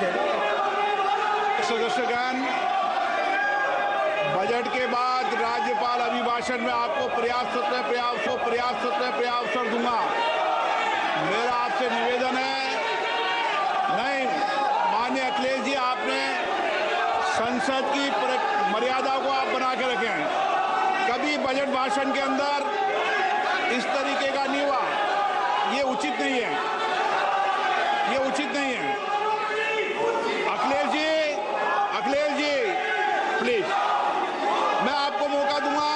there. सदस्यगण, budget के बाद राज्यपाल अभिभाषण में आपको पर्याप्त दूंगा। मेरा आपसे निवेदन है, नहीं माननीय अखिलेश जी, आपने संसद की मर्यादा को आप बना के रखे हैं। कभी बजट भाषण के अंदर इस तरीके का नहीं हुआ, ये उचित नहीं है, ये उचित नहीं है। अखिलेश जी प्लीज, मैं आपको मौका दूंगा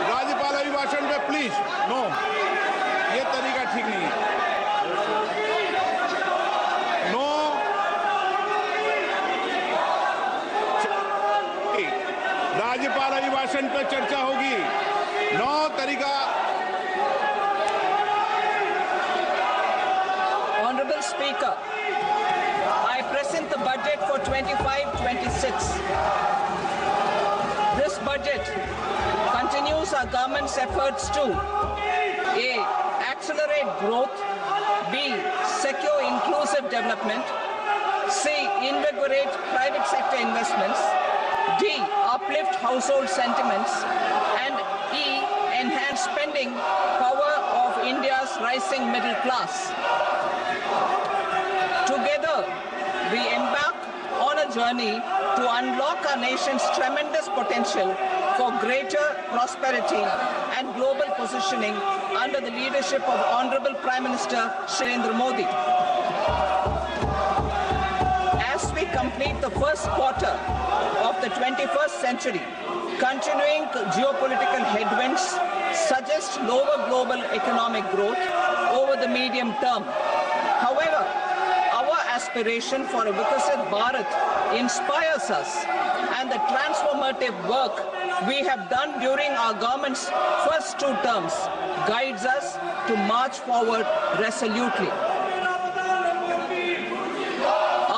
राज्यपाल अभिभाषण पे, प्लीज। नो, ये तरीका ठीक नहीं है। नो, राज्यपाल अभिभाषण पर चर्चा होगी। नो तरीका। Honorable Speaker, I present the budget for 25-26. This budget continues our government's efforts to A. Accelerate growth, B. Secure inclusive development, C. Invigorate private sector investments, D. Uplift household sentiments, and E. Enhance spending power of India's rising middle class. Together, we embark on a journey to unlock our nation's tremendous potential for greater prosperity and global positioning under the leadership of Honorable Prime Minister Narendra Modi. As we complete the first quarter of the 21st century, continuing geopolitical headwinds suggest lower global economic growth over the medium term. However, our aspiration for a Vikasit Bharat inspires us, and the transformative work we have done during our government's first 2 terms guides us to march forward resolutely.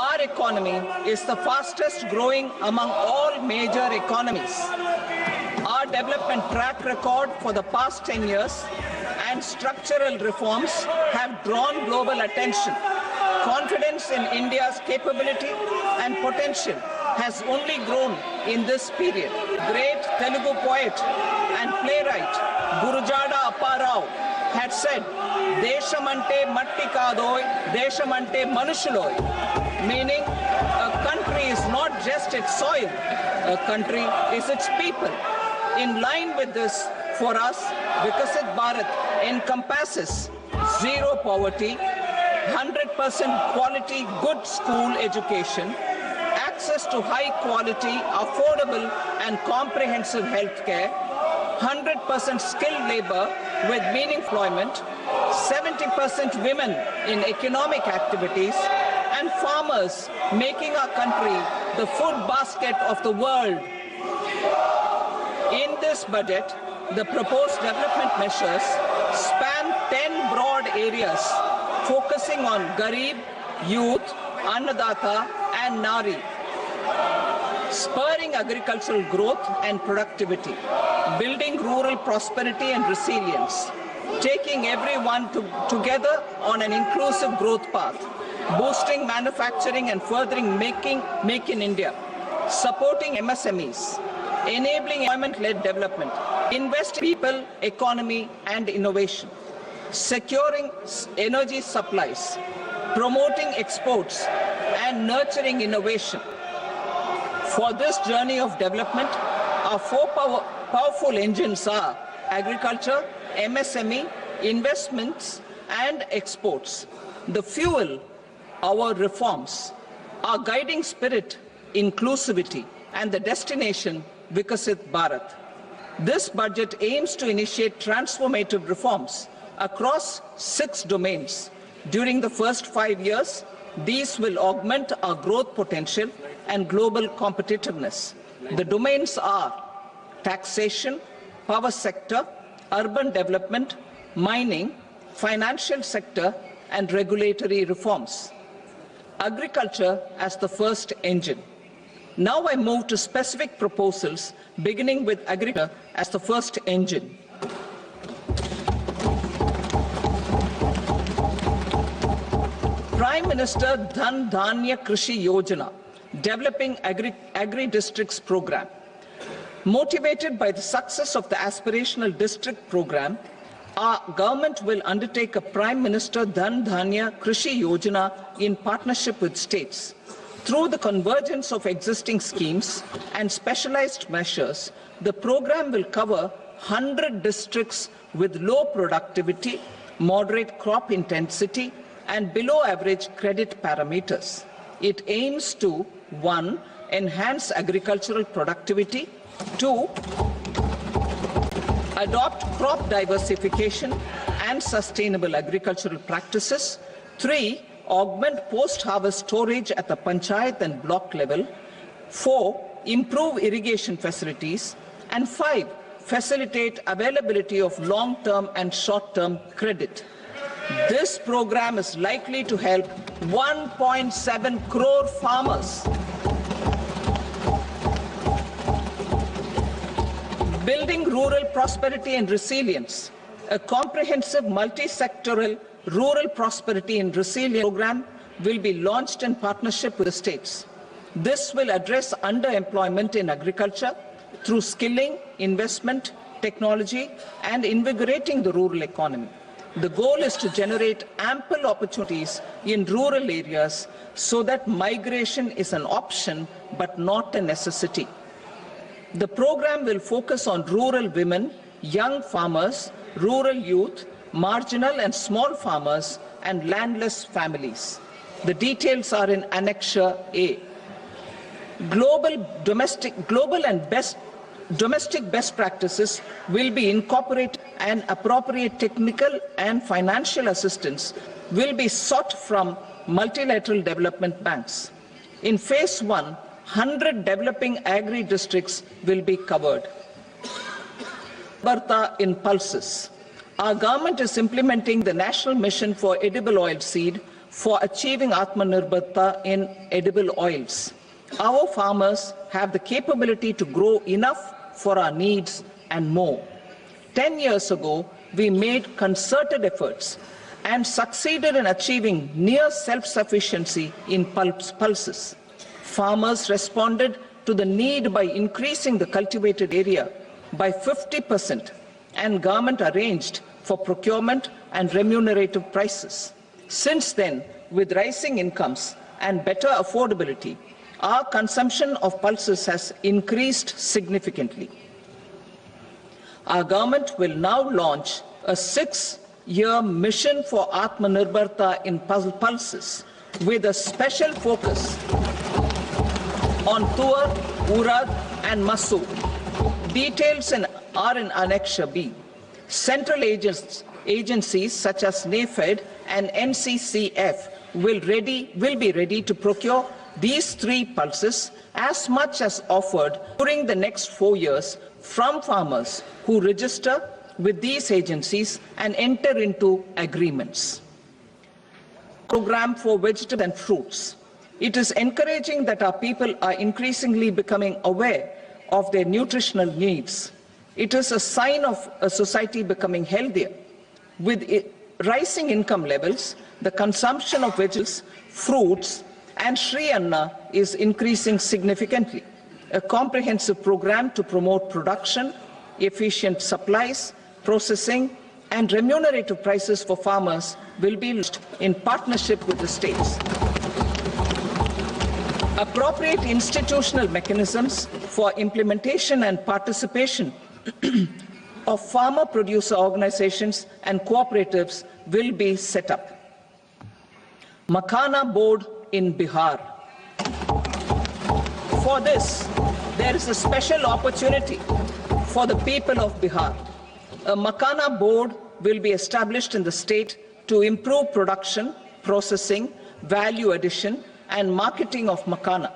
Our economy is the fastest growing among all major economies. Our development track record for the past 10 years and structural reforms have drawn global attention. Confidence in India's capability and potential has only grown in this period. Great Telugu poet and playwright Gurujada Apparao had said, "Deshamante matti kadoy, deshamante manushuloy," meaning a country is not just its soil, a country is its people. In line with this, for us, Vikasit Bharat encompasses zero poverty, 100% quality good school education, access to high quality, affordable and comprehensive health care, 100% skilled labor with meaningful employment, 70% women in economic activities, and farmers making our country the food basket of the world. In this budget, the proposed development measures span 10 broad areas, focusing on Garib, youth, Annadata, and Nari, spurring agricultural growth and productivity, building rural prosperity and resilience, taking everyone together on an inclusive growth path, boosting manufacturing and furthering Make in India, supporting MSMEs, enabling employment-led development, investing in people, economy, and innovation, securing energy supplies, promoting exports, and nurturing innovation. For this journey of development, our 4 powerful engines are agriculture, MSME, investments, and exports. The fuel, our reforms, our guiding spirit, inclusivity, and the destination, Vikasit Bharat. This budget aims to initiate transformative reforms across 6 domains. During the first 5 years, these will augment our growth potential and global competitiveness. The domains are taxation, power sector, urban development, mining, financial sector, and regulatory reforms. Agriculture as the first engine. Now I move to specific proposals, beginning with agriculture as the first engine. Prime Minister Dhan Dhanya Krishi Yojana, Developing Agri-Districts Program. Motivated by the success of the Aspirational District Program, our government will undertake a Prime Minister Dhan Dhanya Krishi Yojana in partnership with states. Through the convergence of existing schemes and specialized measures, the program will cover 100 districts with low productivity, moderate crop intensity, and below average credit parameters. It aims to 1. Enhance agricultural productivity, 2. Adopt crop diversification and sustainable agricultural practices, 3. Augment post-harvest storage at the panchayat and block level, 4. Improve irrigation facilities, and 5. Facilitate availability of long-term and short-term credit. This program is likely to help 1.7 crore farmers. Building rural prosperity and resilience. A comprehensive multi-sectoral rural prosperity and resilience program will be launched in partnership with the states. This will address underemployment in agriculture through skilling, investment, technology, and invigorating the rural economy. The goal is to generate ample opportunities in rural areas so that migration is an option but not a necessity. The program will focus on rural women, young farmers, rural youth, marginal and small farmers, and landless families. The details are in Annexure A. Domestic best practices will be incorporated, and appropriate technical and financial assistance will be sought from multilateral development banks. In phase 1, 100 developing agri-districts will be covered. Barta in pulses. Our government is implementing the National Mission for Edible Oilseed for achieving Atmanirbharta in edible oils. Our farmers have the capability to grow enough for our needs and more. 10 years ago, we made concerted efforts and succeeded in achieving near self-sufficiency in pulses. Farmers responded to the need by increasing the cultivated area by 50%, and government arranged for procurement and remunerative prices. Since then, with rising incomes and better affordability, our consumption of pulses has increased significantly. Our government will now launch a 6-year mission for Atmanirbharta in pulses with a special focus on Tuar, Urad and Masoor. Details are in Annexure B. Central agencies such as NAFED and NCCF will be ready to procure these 3 pulses as much as offered during the next 4 years from farmers who register with these agencies and enter into agreements. Program for vegetables and fruits. It is encouraging that our people are increasingly becoming aware of their nutritional needs. It is a sign of a society becoming healthier. With rising income levels, the consumption of vegetables, fruits, and Shri Anna is increasing significantly. A comprehensive program to promote production, efficient supplies, processing, and remunerative prices for farmers will be launched in partnership with the states. Appropriate institutional mechanisms for implementation and participation of farmer producer organizations and cooperatives will be set up. Makhana Board in Bihar. For this, there is a special opportunity for the people of Bihar. A Makhana Board will be established in the state to improve production, processing, value addition, and marketing of makhana.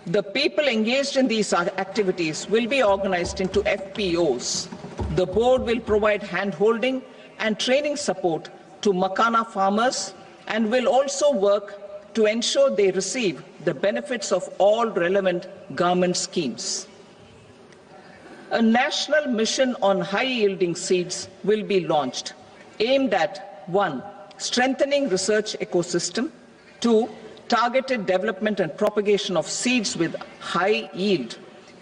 The people engaged in these activities will be organized into FPOs. The board will provide hand-holding and training support to makhana farmers and will also work to ensure they receive the benefits of all relevant government schemes. A national mission on high-yielding seeds will be launched, aimed at 1. strengthening research ecosystem. 2. Targeted development and propagation of seeds with high yield,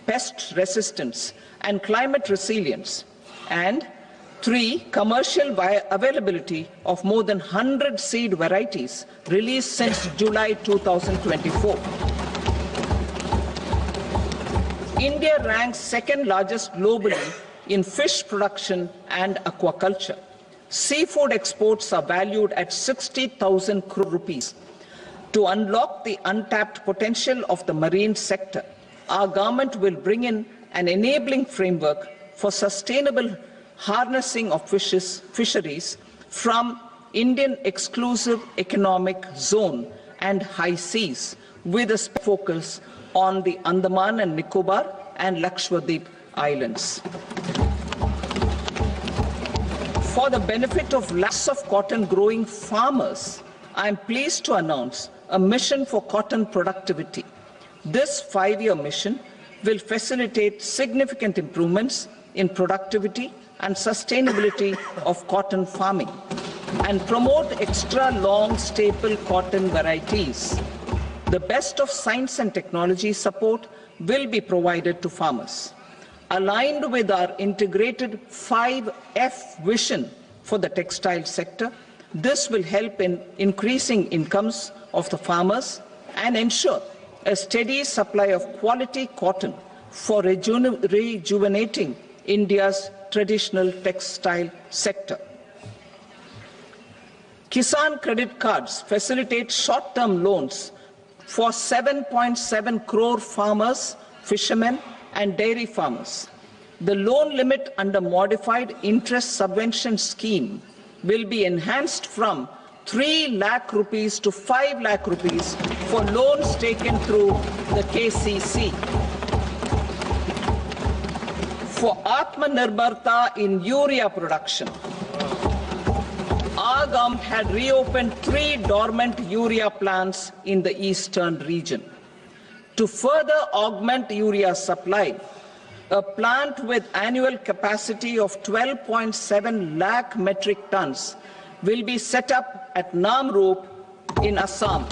pest resistance, and climate resilience. And 3. Commercial availability of more than 100 seed varieties released since July 2024. India ranks second largest globally in fish production and aquaculture. Seafood exports are valued at 60,000 crore rupees. To unlock the untapped potential of the marine sector, our government will bring in an enabling framework for sustainable harnessing of fisheries from Indian exclusive economic zone and high seas, with a focus on the Andaman and Nicobar and Lakshadweep islands. For the benefit of lakhs of cotton growing farmers, I am pleased to announce a mission for cotton productivity. This 5-year mission will facilitate significant improvements in productivity and sustainability of cotton farming and promote extra long staple cotton varieties. The best of science and technology support will be provided to farmers. Aligned with our integrated 5F vision for the textile sector, this will help in increasing incomes of the farmers and ensure a steady supply of quality cotton for rejuvenating India's traditional textile sector. Kisan credit cards facilitate short-term loans for 7.7 crore farmers, fishermen, and dairy farmers. The loan limit under modified interest subvention scheme will be enhanced from 3 lakh rupees to 5 lakh rupees for loans taken through the KCC. For Atmanirbharta in urea production, our government had reopened 3 dormant urea plants in the eastern region. To further augment urea supply, a plant with annual capacity of 12.7 lakh metric tons will be set up at Namrup in Assam.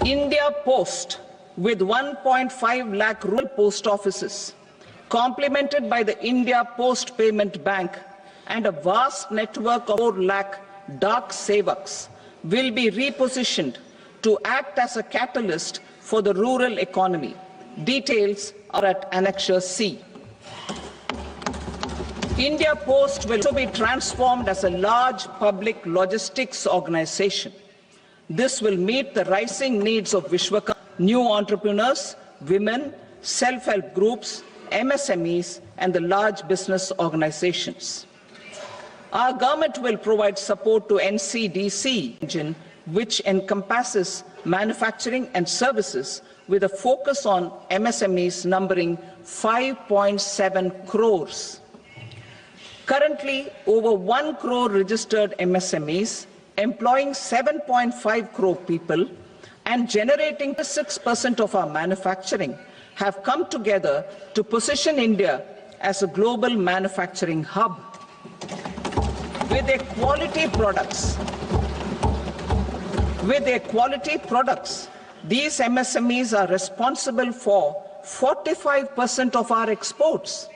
India Post, with 1.5 lakh rural post offices, complemented by the India Post Payment Bank and a vast network of 4 lakh Dak Sevaks, will be repositioned to act as a catalyst for the rural economy. Details are at Annexure C. India Post will also be transformed as a large public logistics organization. This will meet the rising needs of Vishwakarma, new entrepreneurs, women, self-help groups, MSMEs, and the large business organizations. Our government will provide support to NCDC engine, which encompasses manufacturing and services with a focus on MSMEs numbering 5.7 crores. Currently, over 1 crore registered MSMEs, employing 7.5 crore people and generating 6% of our manufacturing, have come together to position India as a global manufacturing hub. With their quality products, these MSMEs are responsible for 45% of our exports.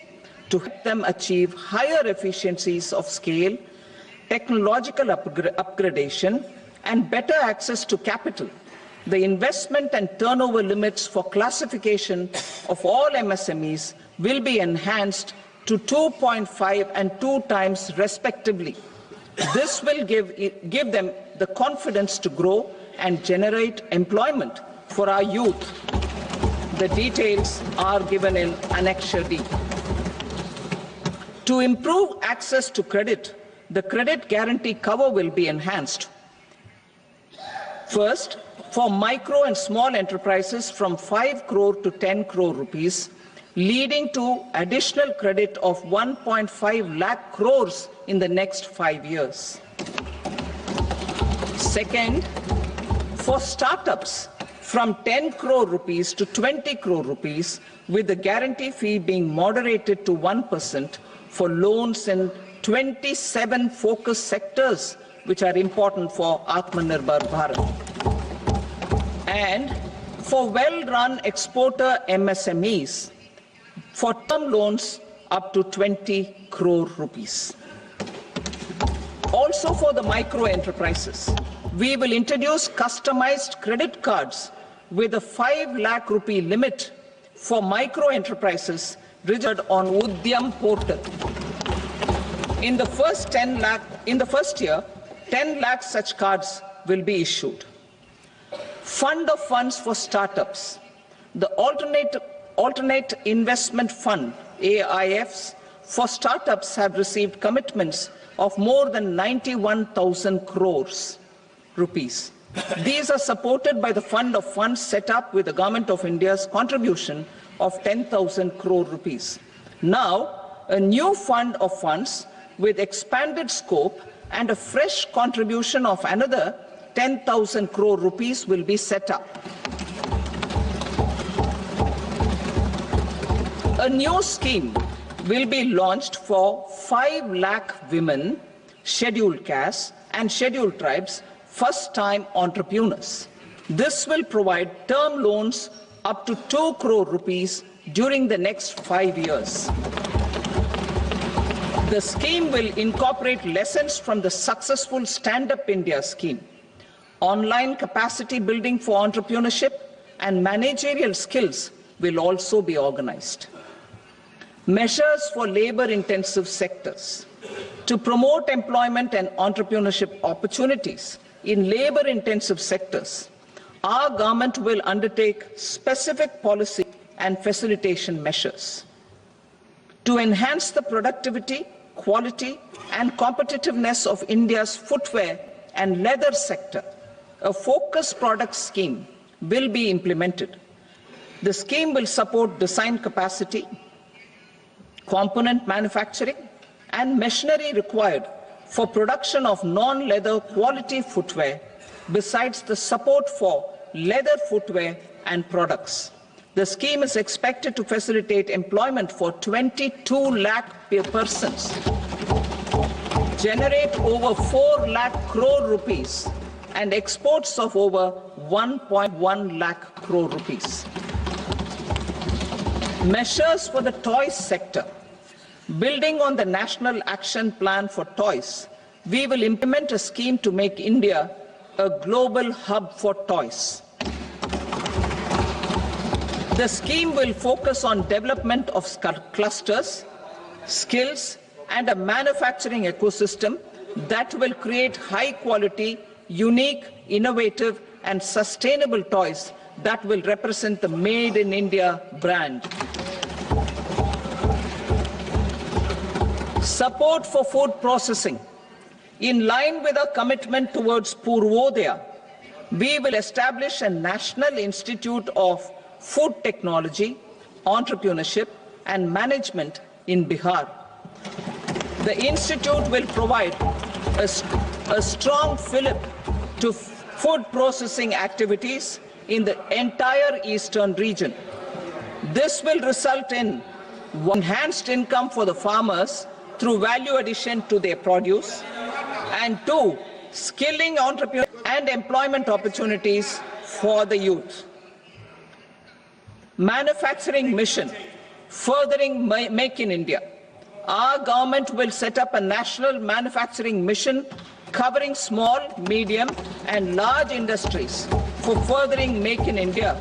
To help them achieve higher efficiencies of scale, technological upgradation, and better access to capital, the investment and turnover limits for classification of all MSMEs will be enhanced to 2.5 and 2 times respectively. This will give them the confidence to grow and generate employment for our youth. The details are given in Annexure D. To improve access to credit, the credit guarantee cover will be enhanced. First, for micro and small enterprises from 5 crore to 10 crore rupees, leading to additional credit of 1.5 lakh crores in the next 5 years. Second, for startups from 10 crore rupees to 20 crore rupees, with the guarantee fee being moderated to 1%, for loans in 27 focus sectors which are important for Atmanirbhar Bharat. And for well-run exporter MSMEs, for term loans up to 20 crore rupees. Also for the micro enterprises, we will introduce customized credit cards with a 5 lakh rupee limit for micro enterprises registered on Udyam portal. In the first year, 10 lakh such cards will be issued. Fund of funds for startups. The alternate investment fund, AIFs, for startups have received commitments of more than 91,000 crores rupees. These are supported by the fund of funds set up with the Government of India's contribution of 10,000 crore rupees. Now, a new fund of funds with expanded scope and a fresh contribution of another 10,000 crore rupees will be set up. A new scheme will be launched for 5 lakh women, scheduled castes and scheduled tribes, first-time entrepreneurs. This will provide term loans up to 2 crore rupees during the next 5 years. The scheme will incorporate lessons from the successful Stand Up India scheme. Online capacity building for entrepreneurship and managerial skills will also be organized. Measures for labor-intensive sectors. To promote employment and entrepreneurship opportunities in labor-intensive sectors, our government will undertake specific policy and facilitation measures. To enhance the productivity, quality and competitiveness of India's footwear and leather sector, a focused product scheme will be implemented. The scheme will support design capacity, component manufacturing and machinery required for production of non-leather quality footwear, besides the support for leather footwear and products. The scheme is expected to facilitate employment for 22 lakh persons, generate over 4 lakh crore rupees and exports of over 1.1 lakh crore rupees. Measures for the toys sector. Building on the National Action Plan for Toys, we will implement a scheme to make India a global hub for toys. The scheme will focus on development of clusters, skills, and a manufacturing ecosystem that will create high-quality, unique, innovative, and sustainable toys that will represent the Made in India brand. Support for food processing. In line with our commitment towards Purvodaya, we will establish a National Institute of Food Technology, Entrepreneurship and Management in Bihar. The institute will provide a strong fillip to food processing activities in the entire eastern region. This will result in enhanced income for the farmers through value addition to their produce, and 2, skilling entrepreneurs and employment opportunities for the youth. Manufacturing mission, furthering Make in India. Our government will set up a national manufacturing mission covering small, medium and large industries for furthering Make in India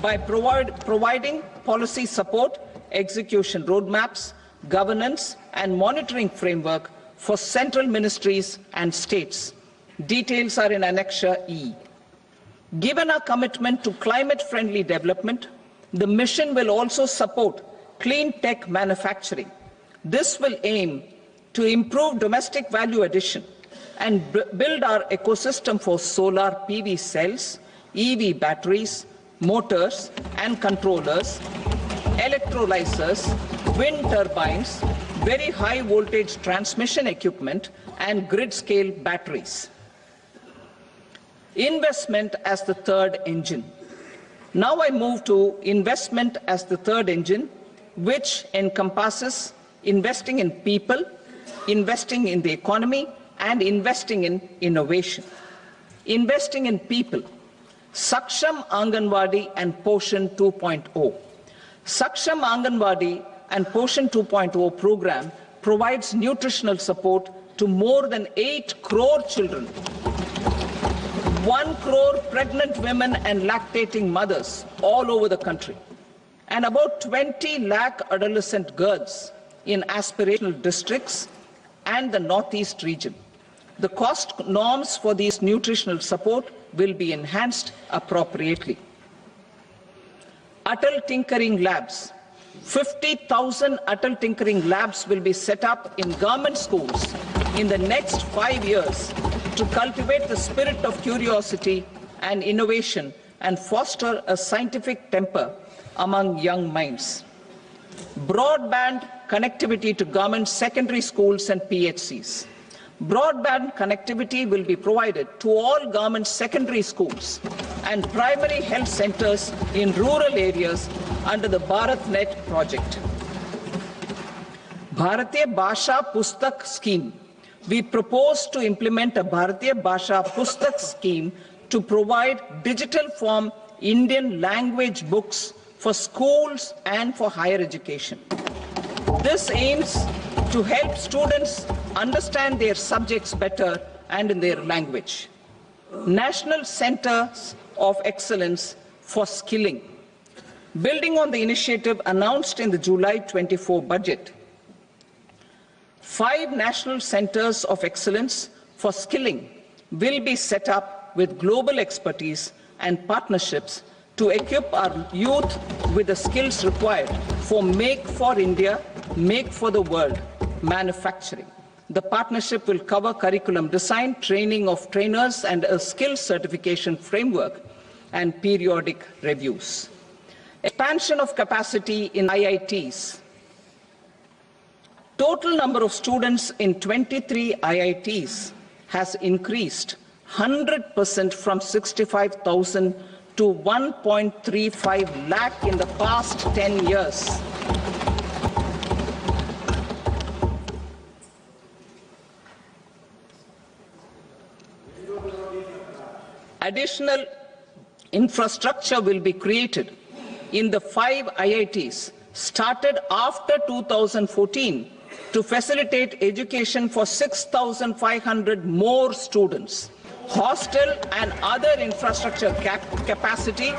by providing policy support, execution roadmaps, governance and monitoring framework for central ministries and states. Details are in Annexure E. Given our commitment to climate-friendly development, the mission will also support clean tech manufacturing. This will aim to improve domestic value addition and build our ecosystem for solar PV cells, EV batteries, motors and controllers, electrolyzers, wind turbines, very high voltage transmission equipment and grid scale batteries. Investment as the third engine. Now I move to investment as the third engine, which encompasses investing in people, investing in the economy, and investing in innovation. Investing in people. Saksham Anganwadi and Poshan 2.0. Saksham Anganwadi and Poshan 2.0 program provides nutritional support to more than 8 crore children, 1 crore pregnant women and lactating mothers all over the country, and about 20 lakh adolescent girls in aspirational districts and the Northeast region. The cost norms for these nutritional support will be enhanced appropriately. Atal Tinkering Labs. 50,000 Atal Tinkering Labs will be set up in government schools in the next 5 years to cultivate the spirit of curiosity and innovation and foster a scientific temper among young minds. Broadband connectivity to government secondary schools and PHCs. Broadband connectivity will be provided to all government secondary schools and primary health centers in rural areas under the BharatNet project. Bharatiya Bhasha Pustak Scheme. We propose to implement a Bharatiya Bhasha Pustak scheme to provide digital form Indian language books for schools and for higher education. This aims to help students understand their subjects better and in their language. National Centers of Excellence for Skilling. Building on the initiative announced in the July 24 budget, 5 national centers of excellence for skilling will be set up with global expertise and partnerships to equip our youth with the skills required for Make for India, Make for the World manufacturing. The partnership will cover curriculum design, training of trainers, and a skills certification framework and periodic reviews. Expansion of capacity in IITs. Total number of students in 23 IITs has increased 100% from 65,000 to 1.35 lakh in the past 10 years. Additional infrastructure will be created in the 5 IITs started after 2014 to facilitate education for 6,500 more students. Hostel and other infrastructure capacity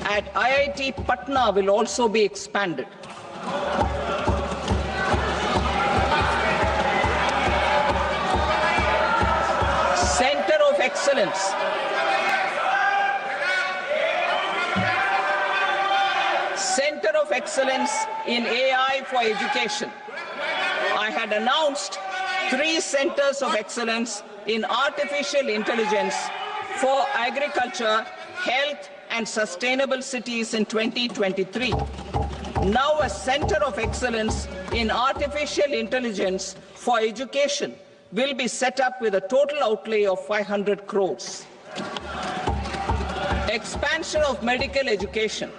at IIT Patna will also be expanded. Center of Excellence. Center of Excellence in AI for Education. I had announced 3 centers of excellence in artificial intelligence for agriculture, health, and sustainable cities in 2023. Now a center of excellence in artificial intelligence for education will be set up with a total outlay of 500 crores. Expansion of medical education.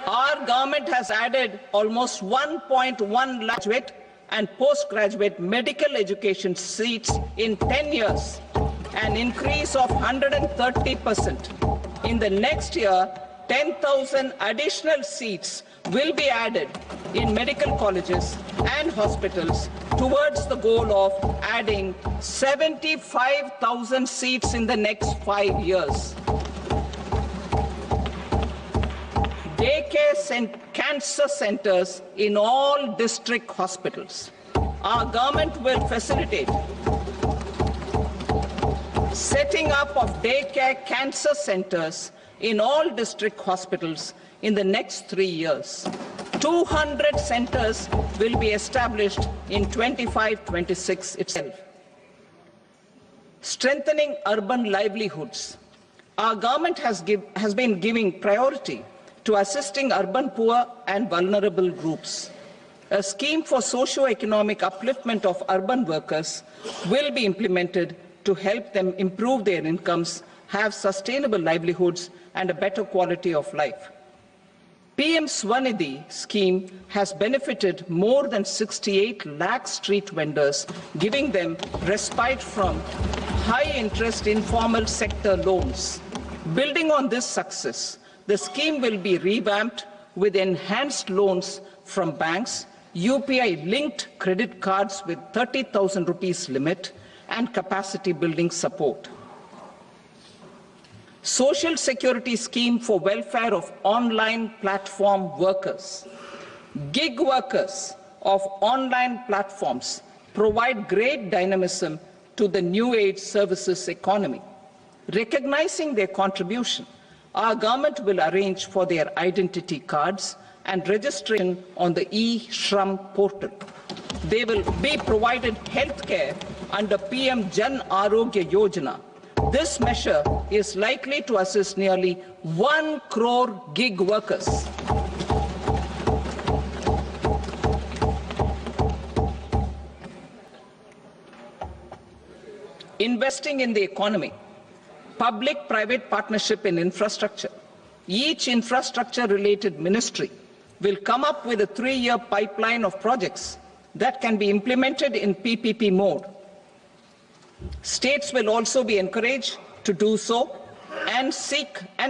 Our government has added almost 1.1 lakh graduate and postgraduate medical education seats in 10 years, an increase of 130%. In the next year, 10,000 additional seats will be added in medical colleges and hospitals towards the goal of adding 75,000 seats in the next 5 years. Daycare cancer centers in all district hospitals. Our government will facilitate setting up of daycare cancer centers in all district hospitals in the next 3 years. 200 centers will be established in 25-26 itself. Strengthening urban livelihoods. Our government has been giving priority to assisting urban poor and vulnerable groups. A scheme for socio-economic upliftment of urban workers will be implemented to help them improve their incomes, have sustainable livelihoods, and a better quality of life. PM Swanidhi scheme has benefited more than 68 lakh street vendors, giving them respite from high-interest informal sector loans. Building on this success, the scheme will be revamped with enhanced loans from banks, UPI-linked credit cards with 30,000 rupees limit, and capacity building support. Social Security Scheme for welfare of online platform workers. Gig workers of online platforms provide great dynamism to the new age services economy. Recognizing their contribution, our government will arrange for their identity cards and registration on the e-Shram portal. They will be provided health care under PM Jan Arogya Yojana. This measure is likely to assist nearly 1 crore gig workers. Investing in the economy. Public-private partnership in infrastructure. Each infrastructure-related ministry will come up with a 3-year pipeline of projects that can be implemented in PPP mode. States will also be encouraged to do so and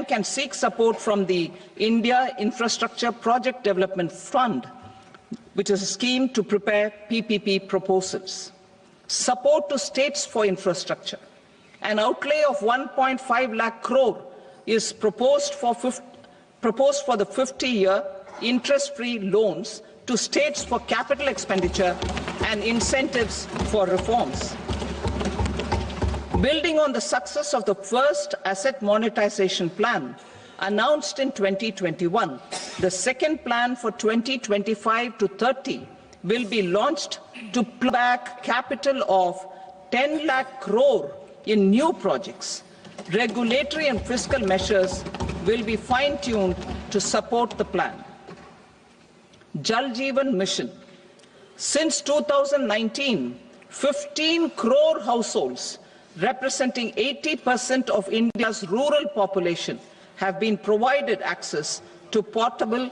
can seek support from the India Infrastructure Project Development Fund, which is a scheme to prepare PPP proposals. Support to states for infrastructure. An outlay of 1.5 lakh crore is proposed for the 50-year interest-free loans to states for capital expenditure and incentives for reforms. Building on the success of the first asset monetization plan announced in 2021, the second plan for 2025 to 30 will be launched to plow back capital of 10 lakh crore in new projects. Regulatory and fiscal measures will be fine-tuned to support the plan. Jal Jeevan Mission. Since 2019, 15 crore households representing 80% of India's rural population have been provided access to portable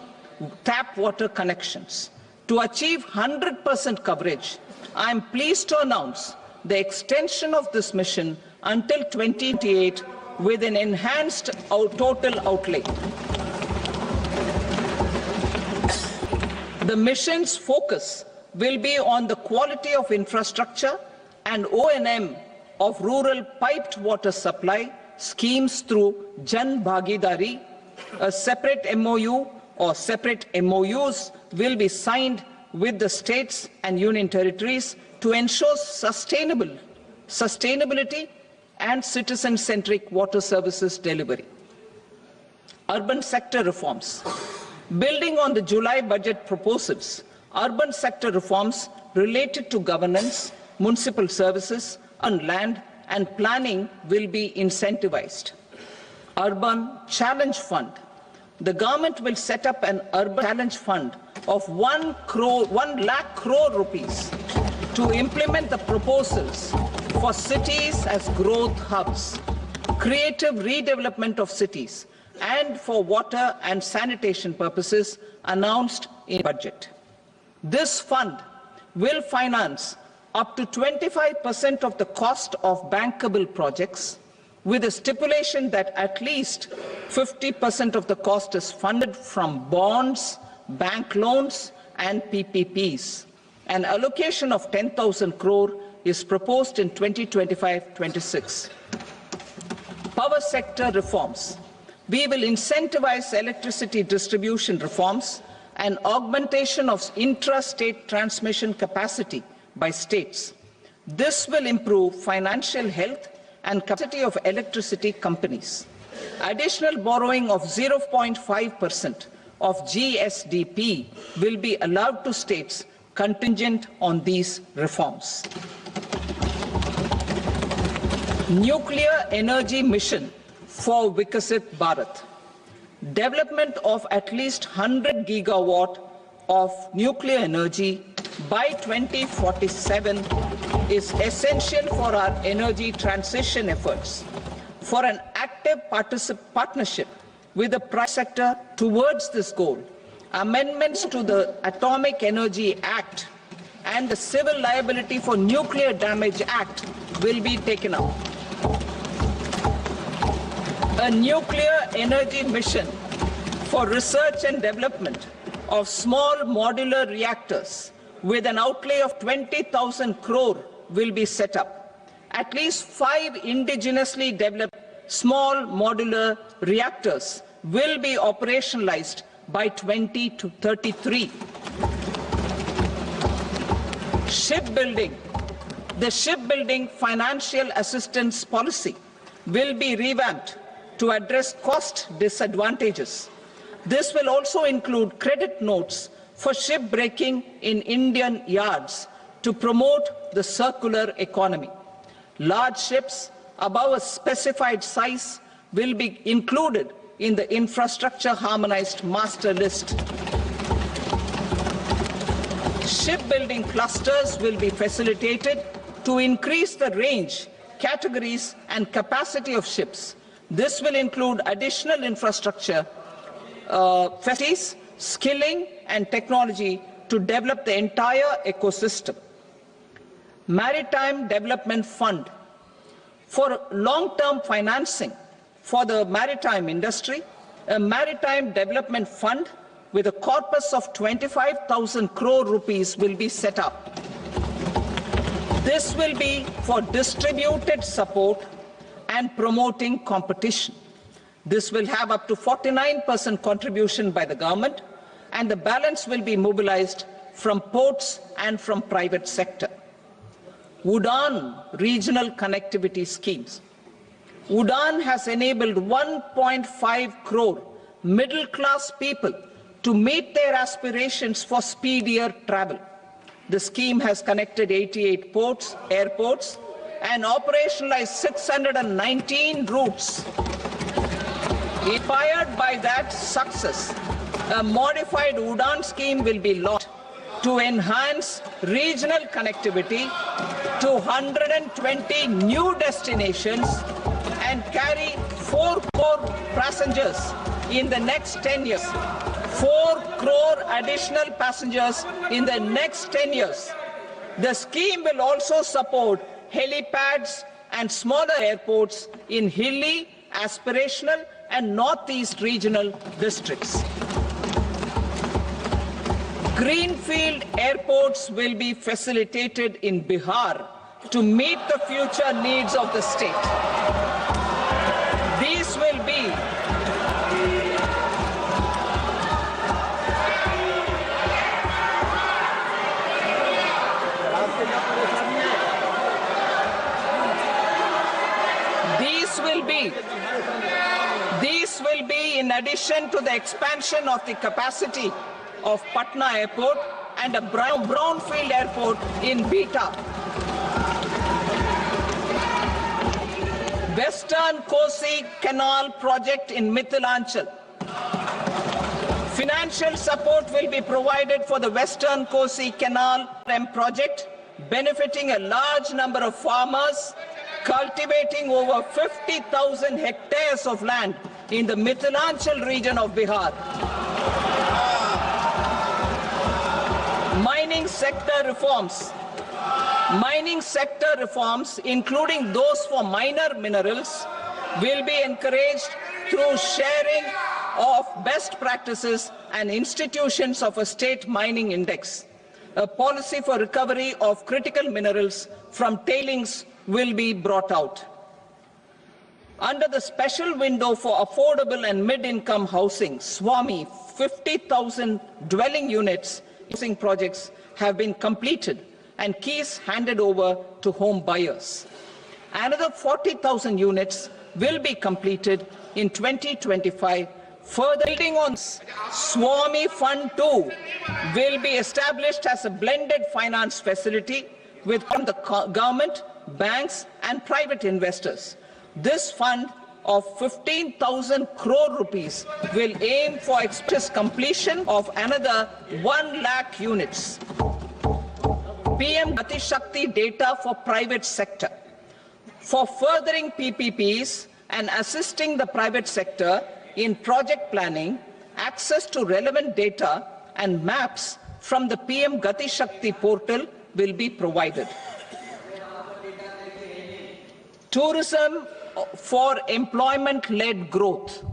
tap water connections. To achieve 100% coverage, I am pleased to announce the extension of this mission until 2028 with an enhanced total outlay. The mission's focus will be on the quality of infrastructure and O&M of rural piped water supply schemes through Jan Bhagidari. A separate MOU or separate MOUs will be signed with the states and union territories to ensure sustainability and citizen-centric water services delivery. Urban sector reforms. Building on the July budget proposals, urban sector reforms related to governance, municipal services, on land and planning will be incentivized. Urban Challenge Fund. The government will set up an urban challenge fund of 1 lakh crore rupees to implement the proposals for cities as growth hubs, creative redevelopment of cities, and for water and sanitation purposes announced in budget. This fund will finance up to 25% of the cost of bankable projects, with a stipulation that at least 50% of the cost is funded from bonds, bank loans, and PPPs. An allocation of 10,000 crore is proposed in 2025-26. Power sector reforms. We will incentivize electricity distribution reforms and augmentation of intrastate transmission capacity by states. This will improve financial health and capacity of electricity companies. Additional borrowing of 0.5% of GSDP will be allowed to states contingent on these reforms. Nuclear energy mission for Vikasit Bharat. Development of at least 100 gigawatt of nuclear energy by 2047 is essential for our energy transition efforts. For an active partnership with the private sector towards this goal. Amendments to the Atomic Energy Act and the Civil Liability for Nuclear Damage Act will be taken up. A nuclear energy mission for research and development of small modular reactors with an outlay of 20,000 crore will be set up. At least 5 indigenously developed small modular reactors will be operationalized by 2033. Shipbuilding. The shipbuilding financial assistance policy will be revamped to address cost disadvantages. This will also include credit notes for shipbreaking in Indian yards to promote the circular economy. Large ships above a specified size will be included in the infrastructure harmonized master list. Shipbuilding clusters will be facilitated to increase the range, categories and capacity of ships. This will include additional infrastructure, facilities, skilling and technology to develop the entire ecosystem. Maritime Development Fund. For long-term financing for the maritime industry, a Maritime Development Fund with a corpus of 25,000 crore rupees will be set up. This will be for distributed support and promoting competition. This will have up to 49% contribution by the government, and the balance will be mobilized from ports and from private sector. UDAN regional connectivity schemes. UDAN has enabled 1.5 crore middle-class people to meet their aspirations for speedier travel. The scheme has connected 88 airports, and operationalized 619 routes. Inspired by that success, a modified UDAN scheme will be launched to enhance regional connectivity to 120 new destinations and carry 4 crore passengers in the next 10 years. 4 crore additional passengers in the next 10 years. The scheme will also support helipads and smaller airports in hilly, aspirational and northeast regional districts. Greenfield airports will be facilitated in Bihar to meet the future needs of the state. These will be in addition to the expansion of the capacity of Patna Airport and a brownfield airport in Beta. Western Kosi Canal project in Mithilanchal. Financial support will be provided for the Western Kosi Canal project, benefiting a large number of farmers cultivating over 50,000 hectares of land in the Mithilanchal region of Bihar. Mining sector reforms. Mining sector reforms, including those for minor minerals, will be encouraged through sharing of best practices and institutions of a state mining index. A policy for recovery of critical minerals from tailings will be brought out. Under the special window for affordable and mid-income housing, SWAMI, 50,000 dwelling units housing projects have been completed and keys handed over to home buyers. Another 40,000 units will be completed in 2025. Further building on SWAMI Fund 2 will be established as a blended finance facility with the government, banks and private investors. This fund of 15,000 crore rupees will aim for express completion of another 1 lakh units. PM Gati Shakti data for private sector. For furthering PPPs and assisting the private sector, in project planning, access to relevant data and maps from the PM Gati Shakti portal will be provided. Tourism for employment-led growth.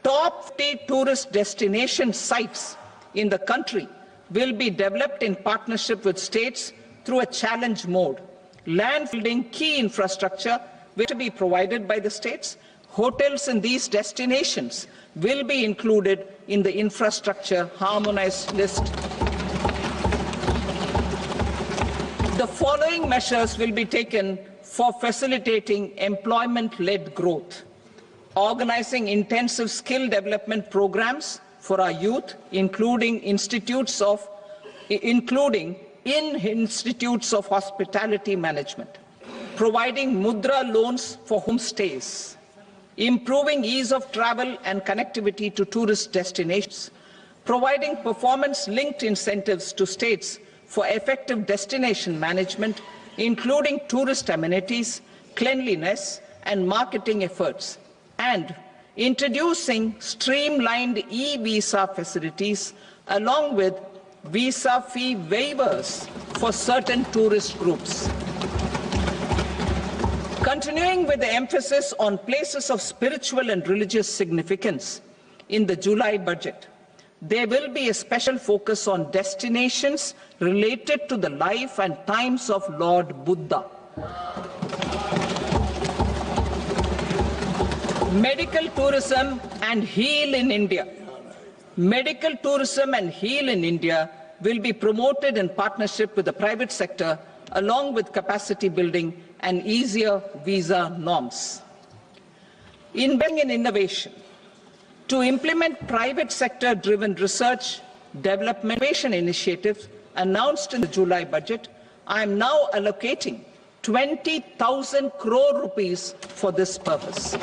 Top 50 tourist destination sites in the country will be developed in partnership with states through a challenge mode. Land building key infrastructure will be provided by the states. Hotels in these destinations will be included in the infrastructure harmonized list. The following measures will be taken for facilitating employment-led growth. Organizing intensive skill development programs for our youth, including in institutes of hospitality management. Providing mudra loans for homestays. Improving ease of travel and connectivity to tourist destinations. Providing performance-linked incentives to states for effective destination management, including tourist amenities, cleanliness, and marketing efforts. And introducing streamlined e-visa facilities along with visa fee waivers for certain tourist groups. Continuing with the emphasis on places of spiritual and religious significance in the July budget, there will be a special focus on destinations related to the life and times of Lord Buddha. Medical tourism and heal in India. Medical tourism and heal in India will be promoted in partnership with the private sector along with capacity building and easier visa norms. Investing in innovation. To implement private sector-driven research, development, innovation initiatives announced in the July budget, I am now allocating 20,000 crore rupees for this purpose.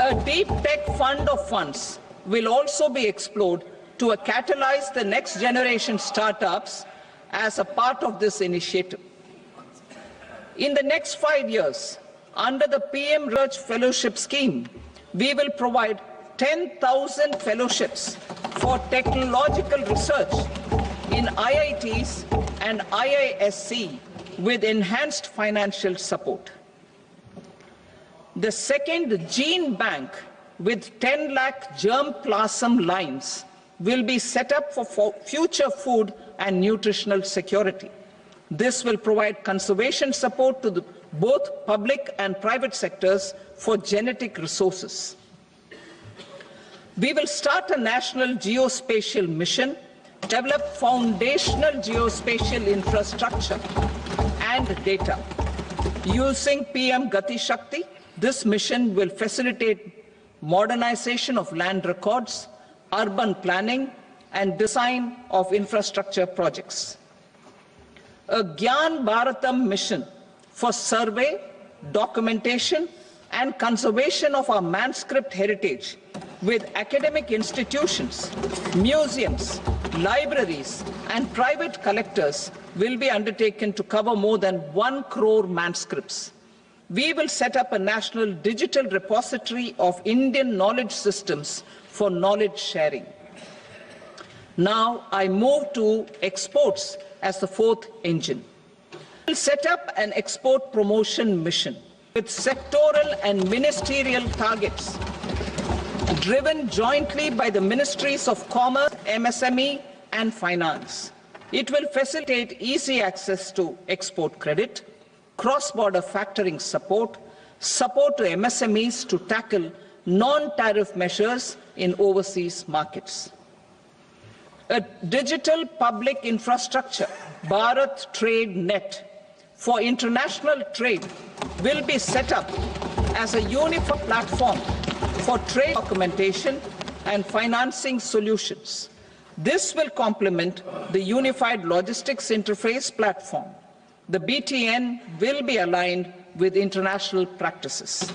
A deep tech fund of funds will also be explored to catalyze the next generation startups as a part of this initiative. In the next 5 years, under the PM Research Fellowship Scheme, we will provide 10,000 fellowships for technological research in IITs and IISc with enhanced financial support. The second gene bank with 10 lakh germplasm lines will be set up for future food and nutritional security. This will provide conservation support to both public and private sectors for genetic resources. We will start a national geospatial mission, develop foundational geospatial infrastructure and data. Using PM Gati Shakti, this mission will facilitate modernization of land records, urban planning, and design of infrastructure projects. A Gyan Bharatam mission for survey, documentation, and conservation of our manuscript heritage with academic institutions, museums, libraries, and private collectors will be undertaken to cover more than 1 crore manuscripts. We will set up a national digital repository of Indian knowledge systems for knowledge sharing. Now I move to exports as the fourth engine. We will set up an export promotion mission with sectoral and ministerial targets driven jointly by the Ministries of Commerce, MSME, and Finance. It will facilitate easy access to export credit, cross-border factoring support, support to MSMEs to tackle non-tariff measures in overseas markets. A digital public infrastructure, Bharat Trade Net, for international trade will be set up as a uniform platform for trade documentation and financing solutions. This will complement the Unified Logistics Interface platform. The BTN will be aligned with international practices.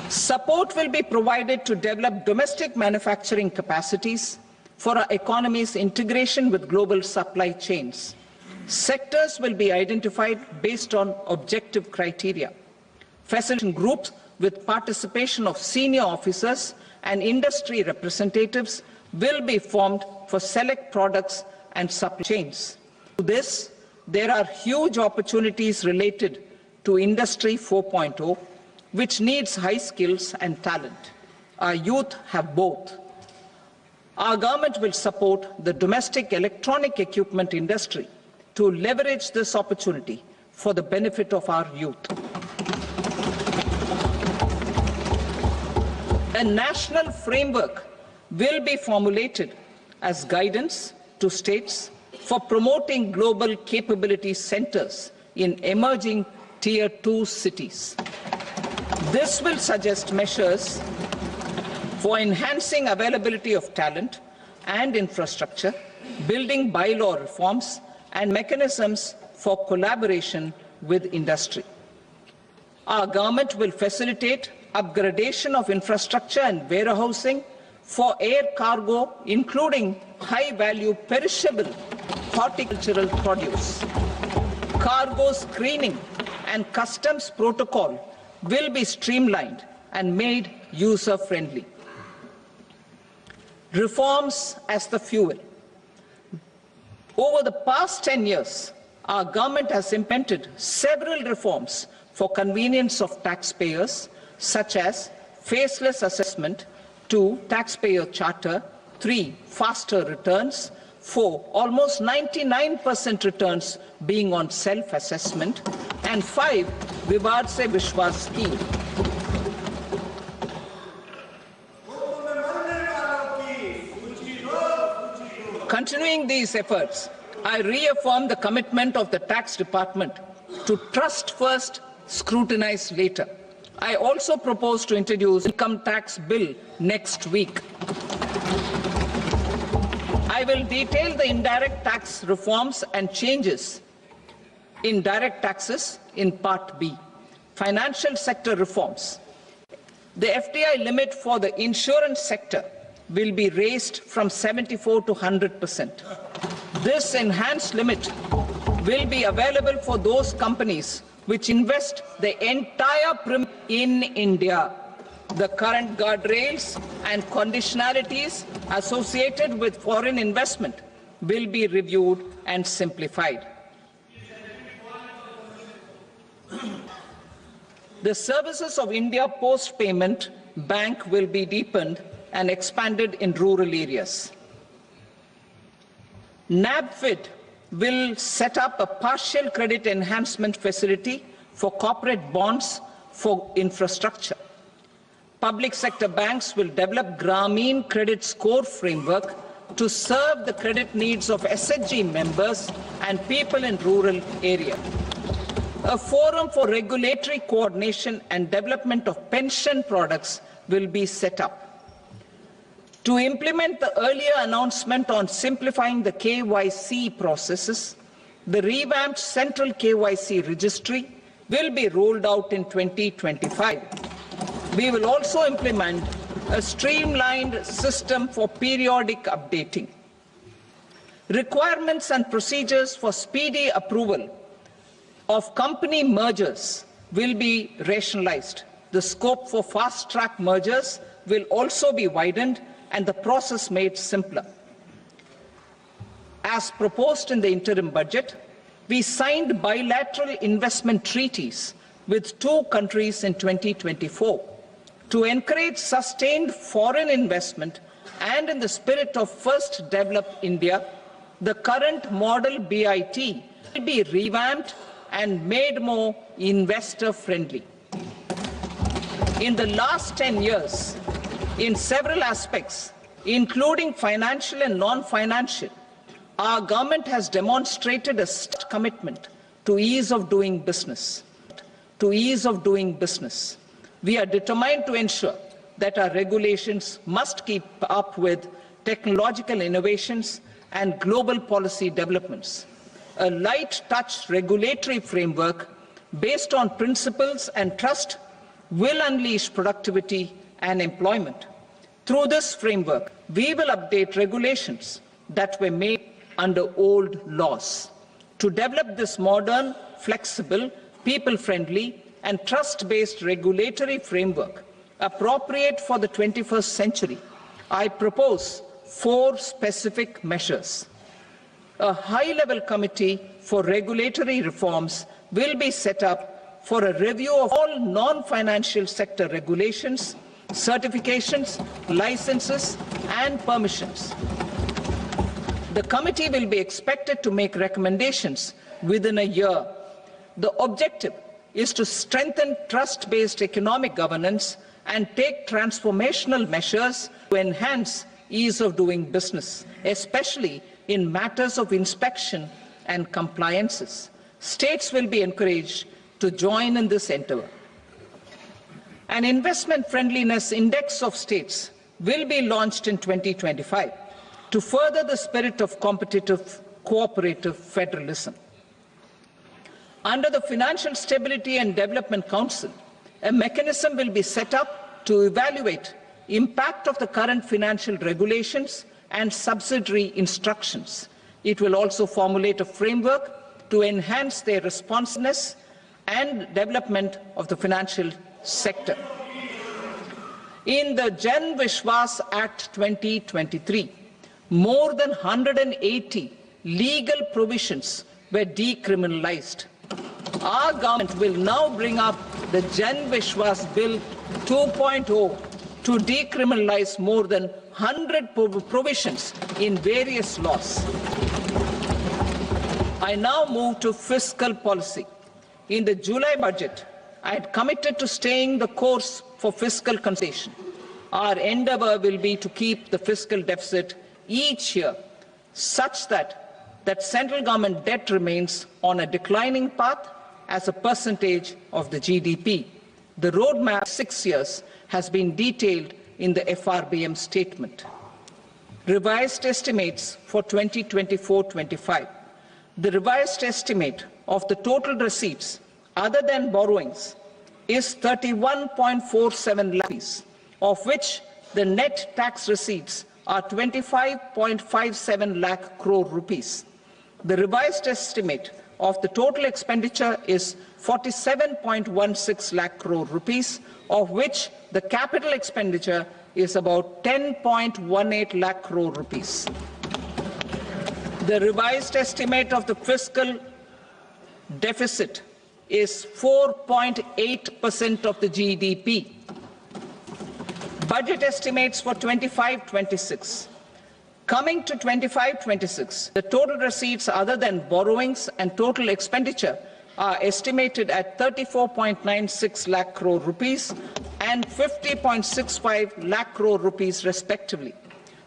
Support will be provided to develop domestic manufacturing capacities for our economy's integration with global supply chains. Sectors will be identified based on objective criteria. Facilitation groups with participation of senior officers and industry representatives will be formed for select products and supply chains. To this, there are huge opportunities related to Industry 4.0, which needs high skills and talent. Our youth have both. Our government will support the domestic electronic equipment industry to leverage this opportunity for the benefit of our youth. A national framework will be formulated as guidance to states for promoting global capability centers in emerging Tier 2 cities. This will suggest measures for enhancing availability of talent and infrastructure, building bylaw reforms, and mechanisms for collaboration with industry. Our government will facilitate upgradation of infrastructure and warehousing for air cargo, including high-value perishable horticultural produce. Cargo screening and customs protocol will be streamlined and made user-friendly. Reforms as the fuel. Over the past 10 years, our government has implemented several reforms for convenience of taxpayers, such as faceless assessment, 2, taxpayer charter, 3, faster returns, 4, almost 99% returns being on self-assessment, and 5, Vivad Se Vishwas scheme. Continuing these efforts, I reaffirm the commitment of the Tax Department to trust first, scrutinize later. I also propose to introduce income tax bill next week. I will detail the indirect tax reforms and changes in direct taxes in Part B. Financial sector reforms. The FDI limit for the insurance sector will be raised from 74 to 100%. This enhanced limit will be available for those companies which invest the entire premium in India. The current guardrails and conditionalities associated with foreign investment will be reviewed and simplified. The services of India Post Payment Bank will be deepened and expanded in rural areas. NABFID will set up a partial credit enhancement facility for corporate bonds for infrastructure. Public sector banks will develop Grameen Credit Score framework to serve the credit needs of SHG members and people in rural areas. A forum for regulatory coordination and development of pension products will be set up. To implement the earlier announcement on simplifying the KYC processes, the revamped Central KYC Registry will be rolled out in 2025. We will also implement a streamlined system for periodic updating. Requirements and procedures for speedy approval of company mergers will be rationalized. The scope for fast-track mergers will also be widened and the process made simpler. As proposed in the interim budget, we signed bilateral investment treaties with 2 countries in 2024 to encourage sustained foreign investment, and in the spirit of First Develop India, the current model BIT will be revamped and made more investor-friendly. In the last 10 years, in several aspects, including financial and non-financial, our government has demonstrated a strict commitment to ease of doing business. We are determined to ensure that our regulations must keep up with technological innovations and global policy developments. A light-touch regulatory framework based on principles and trust will unleash productivity and employment. Through this framework, we will update regulations that were made under old laws to develop this modern, flexible, people-friendly, and trust-based regulatory framework appropriate for the 21st century, I propose 4 specific measures. A high-level committee for regulatory reforms will be set up for a review of all non-financial sector regulations, certifications, licenses, and permissions. The committee will be expected to make recommendations within a year. The objective is to strengthen trust-based economic governance and take transformational measures to enhance ease of doing business, especially in matters of inspection and compliances. States will be encouraged to join in this endeavor. An investment friendliness index of states will be launched in 2025 to further the spirit of competitive, cooperative federalism. Under the Financial Stability and Development Council, a mechanism will be set up to evaluate impact of the current financial regulations and subsidiary instructions. It will also formulate a framework to enhance their responsiveness and development of the financial sector. In the Jan Vishwas Act 2023, more than 180 legal provisions were decriminalized. Our government will now bring up the Jan Vishwas Bill 2.0 to decriminalize more than 100 provisions in various laws. I now move to fiscal policy. In the July budget, I had committed to staying the course for fiscal consolidation. Our endeavor will be to keep the fiscal deficit each year such that central government debt remains on a declining path as a percentage of the GDP. The roadmap 6 years has been detailed in the FRBM statement. Revised estimates for 2024-25. The revised estimate of the total receipts other than borrowings is 31.47 lakhs, of which the net tax receipts are 25.57 lakh crore rupees. The revised estimate of the total expenditure is 47.16 lakh crore rupees, of which the capital expenditure is about 10.18 lakh crore rupees. The revised estimate of the fiscal deficit is 4.8% of the GDP. Budget estimates for 25-26. Coming to 25-26, the total receipts other than borrowings and total expenditure are estimated at 34.96 lakh crore rupees and 50.65 lakh crore rupees respectively.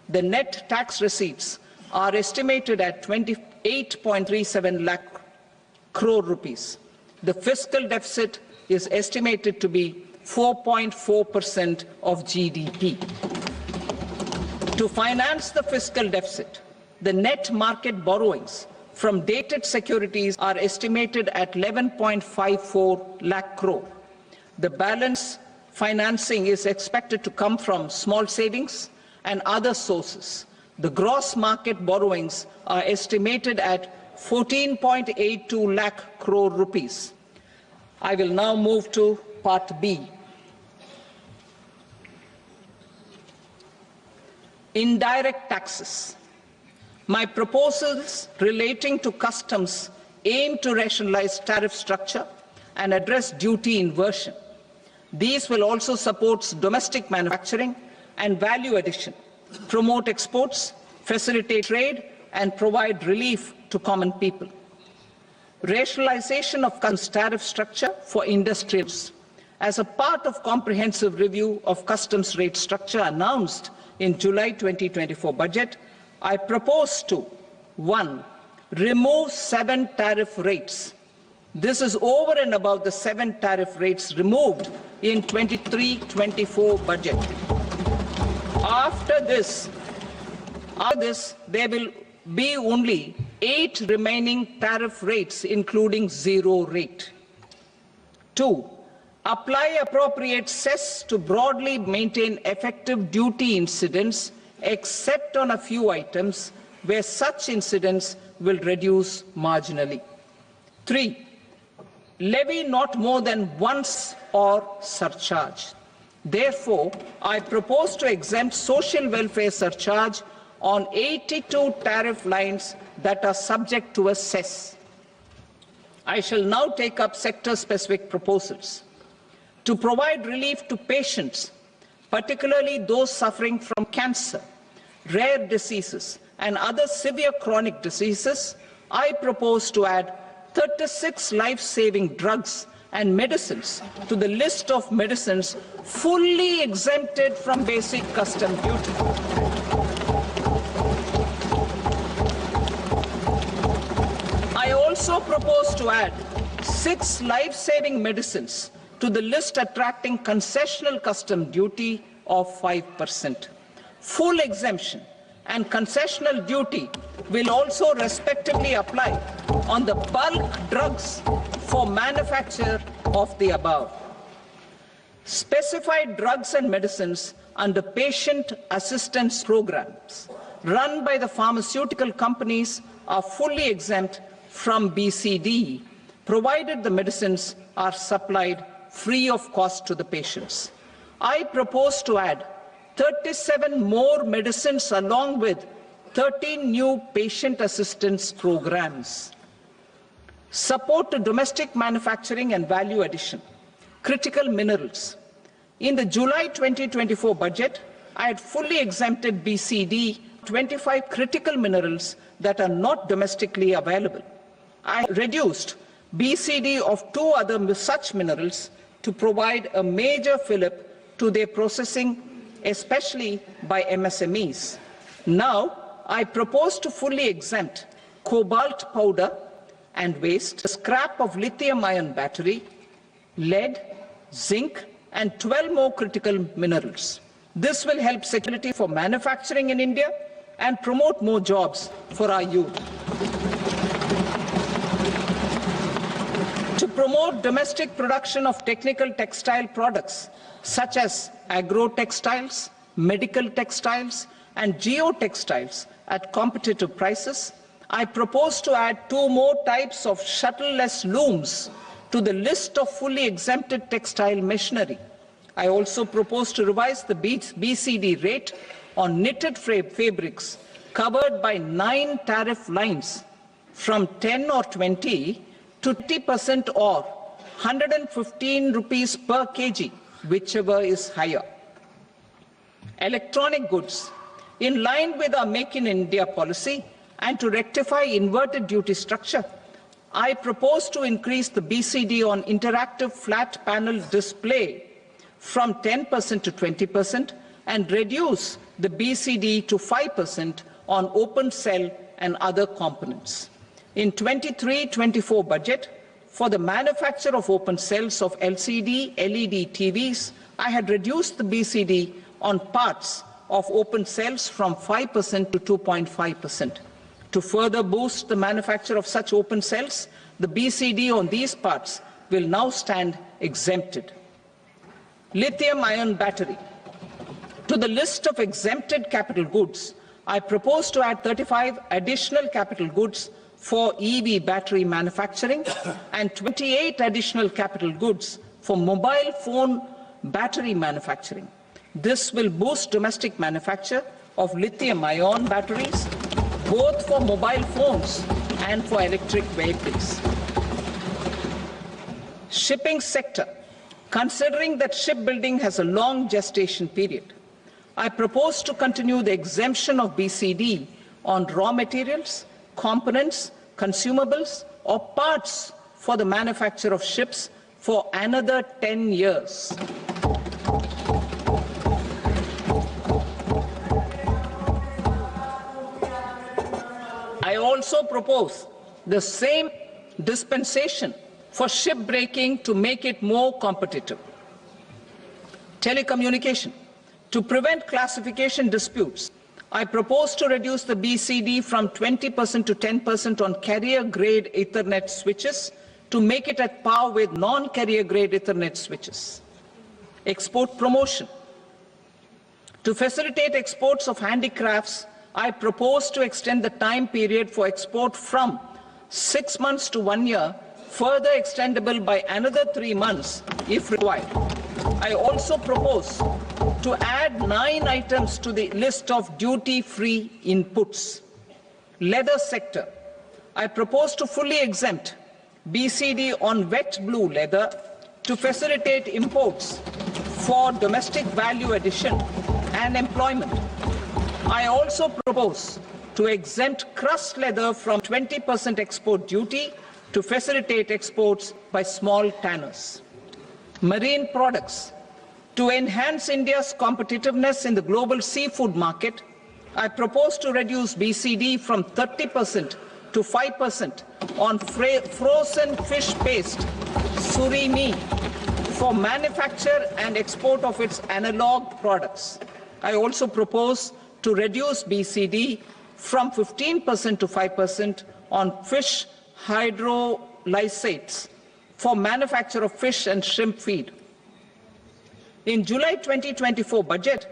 The net tax receipts are estimated at 28.37 lakh crore rupees. The fiscal deficit is estimated to be 4.4% of GDP. To finance the fiscal deficit, the net market borrowings from dated securities are estimated at 11.54 lakh crore. The balance financing is expected to come from small savings and other sources. The gross market borrowings are estimated at 14.82 lakh crore rupees. I will now move to Part B. Indirect taxes. My proposals relating to customs aim to rationalize tariff structure and address duty inversion. These will also support domestic manufacturing and value addition, promote exports, facilitate trade, and provide relief to common people. Rationalization of customs tariff structure for industrials. As a part of comprehensive review of customs rate structure announced in July 2024 budget, I propose to 1. Remove 7 tariff rates. This is over and above the 7 tariff rates removed in 23-24 budget. After this, there will be only 8 remaining tariff rates, including 0 rate. 2. Apply appropriate cess to broadly maintain effective duty incidence, except on a few items where such incidence will reduce marginally. 3. levy not more than once or surcharge. Therefore, I propose to exempt social welfare surcharge on 82 tariff lines that are subject to a cess. I shall now take up sector-specific proposals. To provide relief to patients, particularly those suffering from cancer, rare diseases, and other severe chronic diseases, I propose to add 36 life-saving drugs and medicines to the list of medicines fully exempted from basic custom duty. I also propose to add 6 life-saving medicines to the list attracting concessional custom duty of 5%. Full exemption and concessional duty will also respectively apply on the bulk drugs for manufacture of the above. Specified drugs and medicines under patient assistance programs run by the pharmaceutical companies are fully exempt from BCD, provided the medicines are supplied free of cost to the patients. I propose to add 37 more medicines along with 13 new patient assistance programs. Support to domestic manufacturing and value addition. Critical minerals. In the July 2024 budget, I had fully exempted BCD 25 critical minerals that are not domestically available. I reduced BCD of 2 other such minerals to provide a major fillip to their processing, especially by MSMEs. Now, I propose to fully exempt cobalt powder and waste, scrap of lithium-ion battery, lead, zinc, and 12 more critical minerals. This will help security for manufacturing in India and promote more jobs for our youth. To promote domestic production of technical textile products such as agro-textiles, medical textiles, and geotextiles at competitive prices, I propose to add 2 more types of shuttle-less looms to the list of fully exempted textile machinery. I also propose to revise the BCD rate on knitted fabrics covered by 9 tariff lines from 10 or 20 to 20% or 115 rupees per kg, whichever is higher. Electronic goods. In line with our Make in India policy and to rectify inverted duty structure, I propose to increase the BCD on interactive flat panel display from 10% to 20% and reduce the BCD to 5% on open cell and other components. In 23-24 budget, for the manufacture of open cells of LCD, LED TVs, I had reduced the BCD on parts of open cells from 5% to 2.5%. To further boost the manufacture of such open cells, the BCD on these parts will now stand exempted. Lithium-ion battery. To the list of exempted capital goods, I propose to add 35 additional capital goods for EV battery manufacturing and 28 additional capital goods for mobile phone battery manufacturing. This will boost domestic manufacture of lithium-ion batteries, both for mobile phones and for electric vehicles. Shipping sector. Considering that shipbuilding has a long gestation period, I propose to continue the exemption of BCD on raw materials, components, consumables, or parts for the manufacture of ships for another 10 years. I also propose the same dispensation for shipbreaking to make it more competitive. Telecommunication. To prevent classification disputes, I propose to reduce the BCD from 20% to 10% on carrier-grade Ethernet switches to make it at par with non-carrier-grade Ethernet switches. Export promotion. To facilitate exports of handicrafts, I propose to extend the time period for export from 6 months to 1 year further extendable by another 3 months if required. I also propose to add 9 items to the list of duty-free inputs. Leather sector. I propose to fully exempt BCD on wet blue leather to facilitate imports for domestic value addition and employment. I also propose to exempt crust leather from 20% export duty to facilitate exports by small tanners. Marine products. To enhance India's competitiveness in the global seafood market, I propose to reduce BCD from 30% to 5% on frozen fish paste, surimi, for manufacture and export of its analog products. I also propose to reduce BCD from 15% to 5% on fish hydrolysates for manufacture of fish and shrimp feed. In July 2024 budget,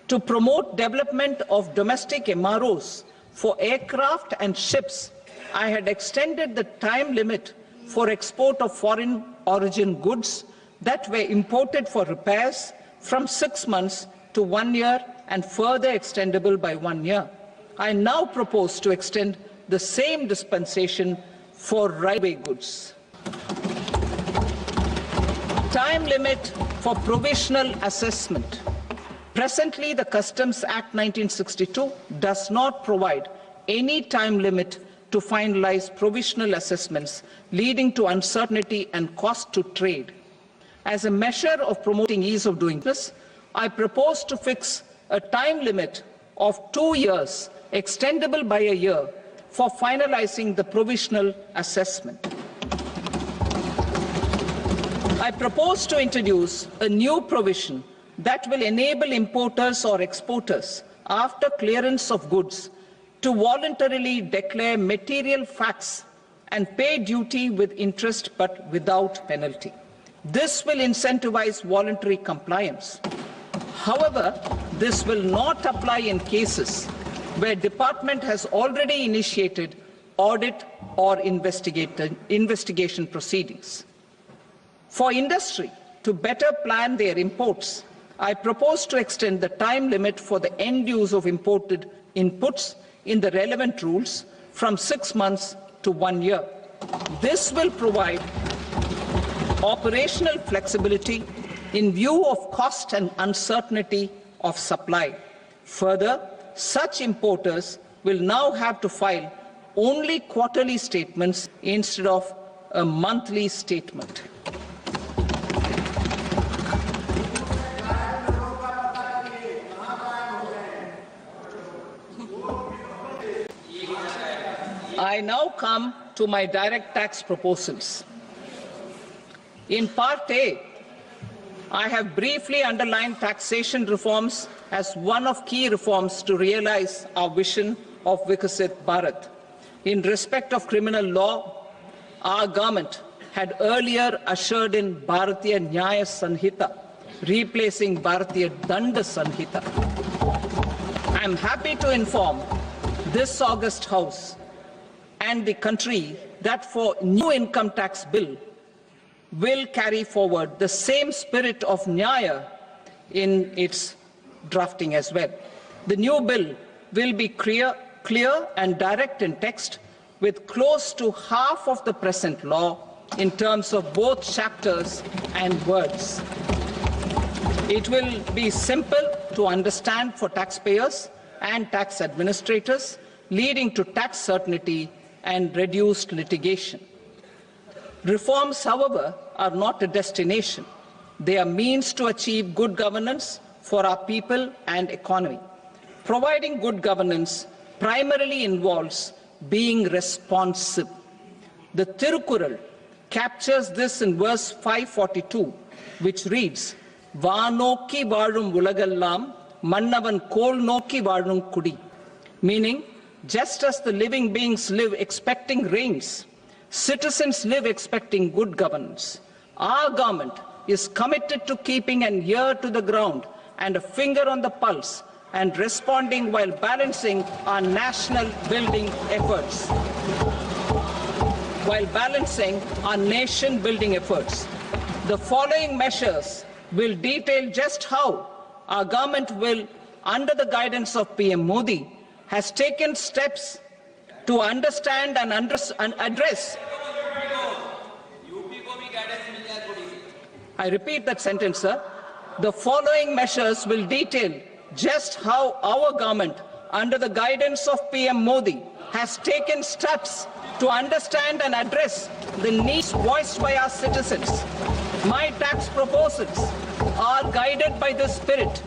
to promote development of domestic MROs for aircraft and ships, I had extended the time limit for export of foreign origin goods that were imported for repairs from 6 months to 1 year and further extendable by 1 year. I now propose to extend the same dispensation for railway goods. Time limit for provisional assessment. Presently, the Customs Act 1962 does not provide any time limit to finalize provisional assessments, leading to uncertainty and cost to trade. As a measure of promoting ease of doing business, I propose to fix a time limit of 2 years, extendable by a year, for finalizing the provisional assessment. I propose to introduce a new provision that will enable importers or exporters, after clearance of goods, to voluntarily declare material facts and pay duty with interest but without penalty. This will incentivize voluntary compliance. However, this will not apply in cases where department has already initiated audit or investigation proceedings. For industry to better plan their imports, I propose to extend the time limit for the end use of imported inputs in the relevant rules from 6 months to 1 year. This will provide operational flexibility in view of cost and uncertainty of supply. Further, such importers will now have to file only quarterly statements instead of a monthly statement. I now come to my direct tax proposals. In Part A, I have briefly underlined taxation reforms as one of key reforms to realize our vision of Vikasit Bharat. In respect of criminal law, our government had earlier ushered in Bharatiya Nyaya Sanhita, replacing Bharatiya Danda Sanhita. I am happy to inform this august House and the country that for new income tax bill will carry forward the same spirit of Nyaya in its drafting as well. The new bill will be clear and direct in text, with close to half of the present law in terms of both chapters and words. It will be simple to understand for taxpayers and tax administrators, leading to tax certainty and reduced litigation. Reforms, however, are not a destination. They are means to achieve good governance for our people and economy. Providing good governance primarily involves being responsive. The Tirukural captures this in verse 542, which reads, "Vaanokki vaazhum ulagallam, mannavan kol nokki vaazhum kudi," meaning, just as the living beings live expecting rains, citizens live expecting good governance. Our government is committed to keeping an ear to the ground and a finger on the pulse and responding while balancing our national building efforts. while balancing our nation-building efforts. The following measures will detail just how our government will, under the guidance of PM Modi, has taken steps to understand and address. I repeat that sentence, sir. The following measures will detail just how our government, under the guidance of PM Modi, has taken steps to understand and address the needs voiced by our citizens. My tax proposals are guided by this spirit.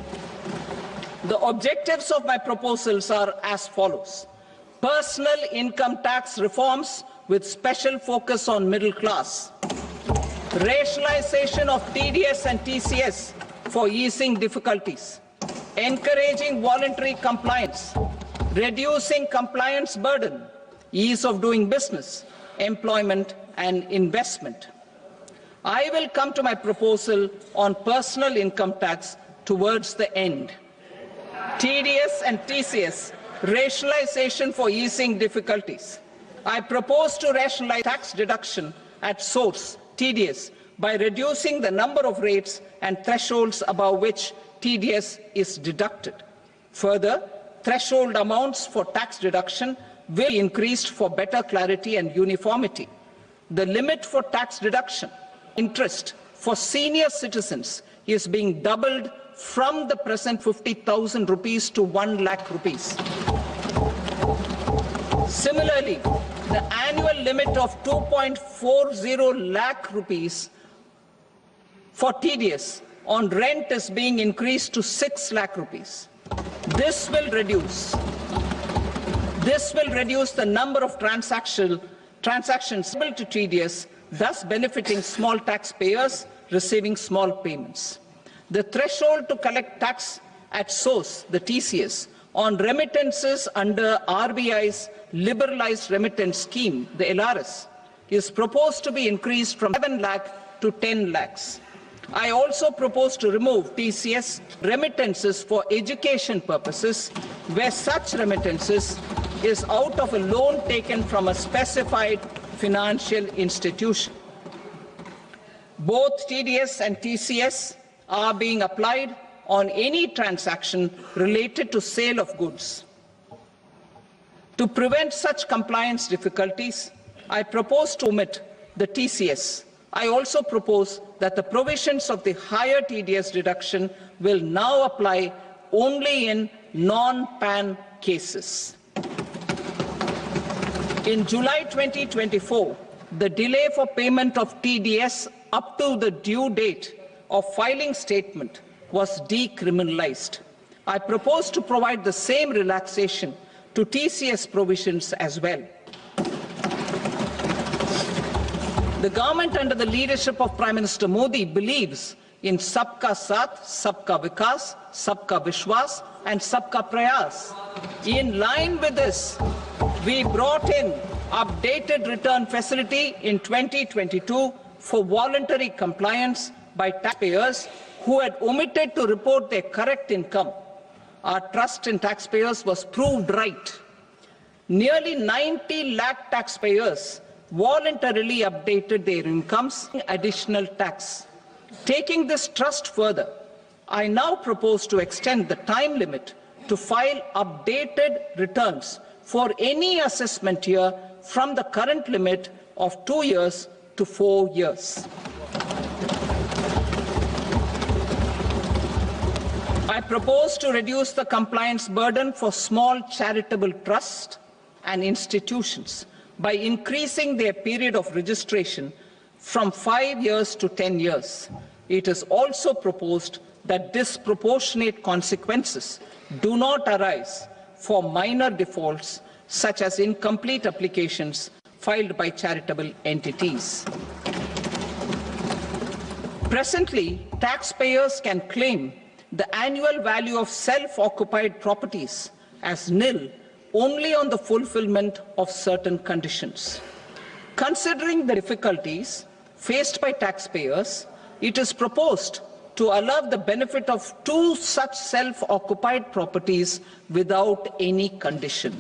The objectives of my proposals are as follows. Personal income tax reforms with special focus on middle class. Rationalization of TDS and TCS for easing difficulties. Encouraging voluntary compliance. Reducing compliance burden. Ease of doing business, employment and investment. I will come to my proposal on personal income tax towards the end. TDS and TCS, rationalization for easing difficulties. I propose to rationalize tax deduction at source, TDS, by reducing the number of rates and thresholds above which TDS is deducted. Further, threshold amounts for tax deduction will be increased for better clarity and uniformity. The limit for tax deduction interest for senior citizens is being doubled from the present 50,000 rupees to 1 lakh rupees. Similarly, the annual limit of 2.40 lakh rupees for TDS on rent is being increased to 6 lakh rupees. This will reduce the number of transactions to TDS, thus benefiting small taxpayers receiving small payments. The threshold to collect tax at source, the TCS, on remittances under RBI's liberalized remittance scheme, the LRS, is proposed to be increased from 7 lakh to 10 lakhs. I also propose to remove TCS remittances for education purposes, where such remittances is out of a loan taken from a specified financial institution. Both TDS and TCS are being applied on any transaction related to sale of goods. To prevent such compliance difficulties, I propose to omit the TCS. I also propose that the provisions of the higher TDS deduction will now apply only in non-PAN cases. In July 2024, the delay for payment of TDS up to the due date of filing statement was decriminalized. I propose to provide the same relaxation to TCS provisions as well. The government under the leadership of Prime Minister Modi believes in Sabka Saath, Sabka Vikas, Sabka Vishwas and Sabka Prayas. In line with this, we brought in updated return facility in 2022 for voluntary compliance by taxpayers who had omitted to report their correct income. Our trust in taxpayers was proved right. Nearly 90 lakh taxpayers voluntarily updated their incomes in additional tax. Taking this trust further, I now propose to extend the time limit to file updated returns for any assessment year from the current limit of 2 years to 4 years. I propose to reduce the compliance burden for small charitable trusts and institutions by increasing their period of registration from 5 years to 10 years. It is also proposed that disproportionate consequences do not arise for minor defaults such as incomplete applications filed by charitable entities. Presently, taxpayers can claim the annual value of self-occupied properties as nil only on the fulfillment of certain conditions. Considering the difficulties faced by taxpayers, it is proposed to allow the benefit of 2 such self-occupied properties without any condition.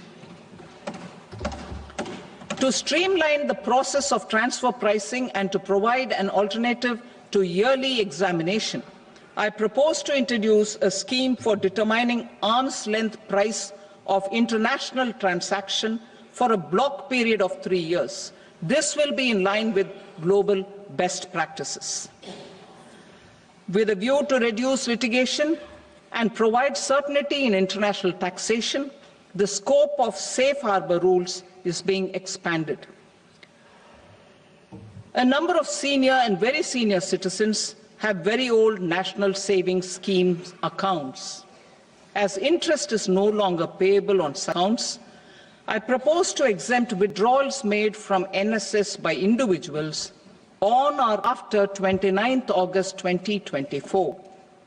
To streamline the process of transfer pricing and to provide an alternative to yearly examination, I propose to introduce a scheme for determining arm's length price of international transaction for a block period of 3 years. This will be in line with global best practices. With a view to reduce litigation and provide certainty in international taxation, the scope of safe harbor rules is being expanded. A number of senior and very senior citizens have very old national savings schemes accounts. As interest is no longer payable on such accounts, I propose to exempt withdrawals made from NSS by individuals on or after 29th August 2024.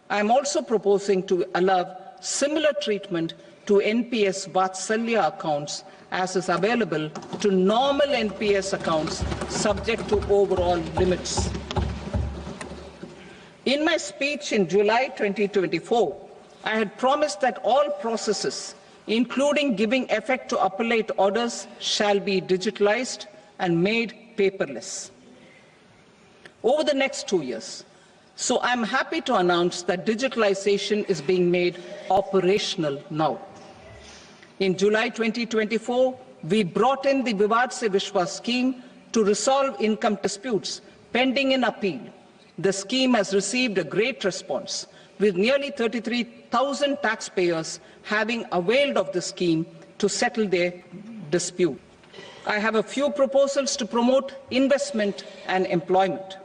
I am also proposing to allow similar treatment to NPS Vatsalya accounts as is available to normal NPS accounts subject to overall limits. In my speech in July 2024, I had promised that all processes, including giving effect to appellate orders, shall be digitalized and made paperless over the next 2 years. So I'm happy to announce that digitalization is being made operational now. In July 2024, we brought in the Vivad Se Vishwas scheme to resolve income disputes pending in appeal. The scheme has received a great response, with nearly 33,000 taxpayers having availed of the scheme to settle their dispute. I have a few proposals to promote investment and employment.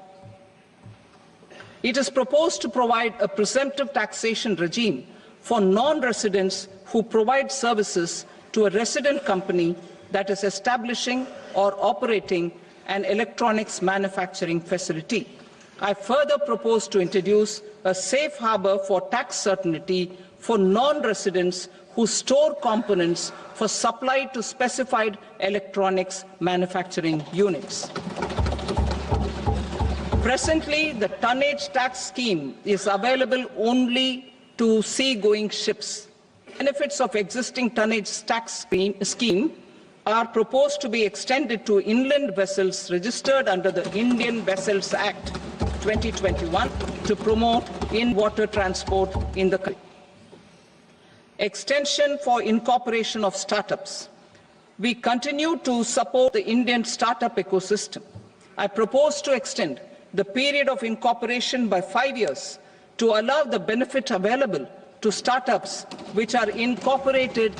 It is proposed to provide a presumptive taxation regime for non-residents who provide services to a resident company that is establishing or operating an electronics manufacturing facility. I further propose to introduce a safe harbor for tax certainty for non-residents who store components for supply to specified electronics manufacturing units. Presently, the tonnage tax scheme is available only to sea-going ships. Benefits of existing tonnage tax scheme are proposed to be extended to inland vessels registered under the Indian Vessels Act 2021 to promote in-water transport in the country. Extension for incorporation of startups. We continue to support the Indian startup ecosystem. I propose to extend the period of incorporation by 5 years to allow the benefit available to startups which are incorporated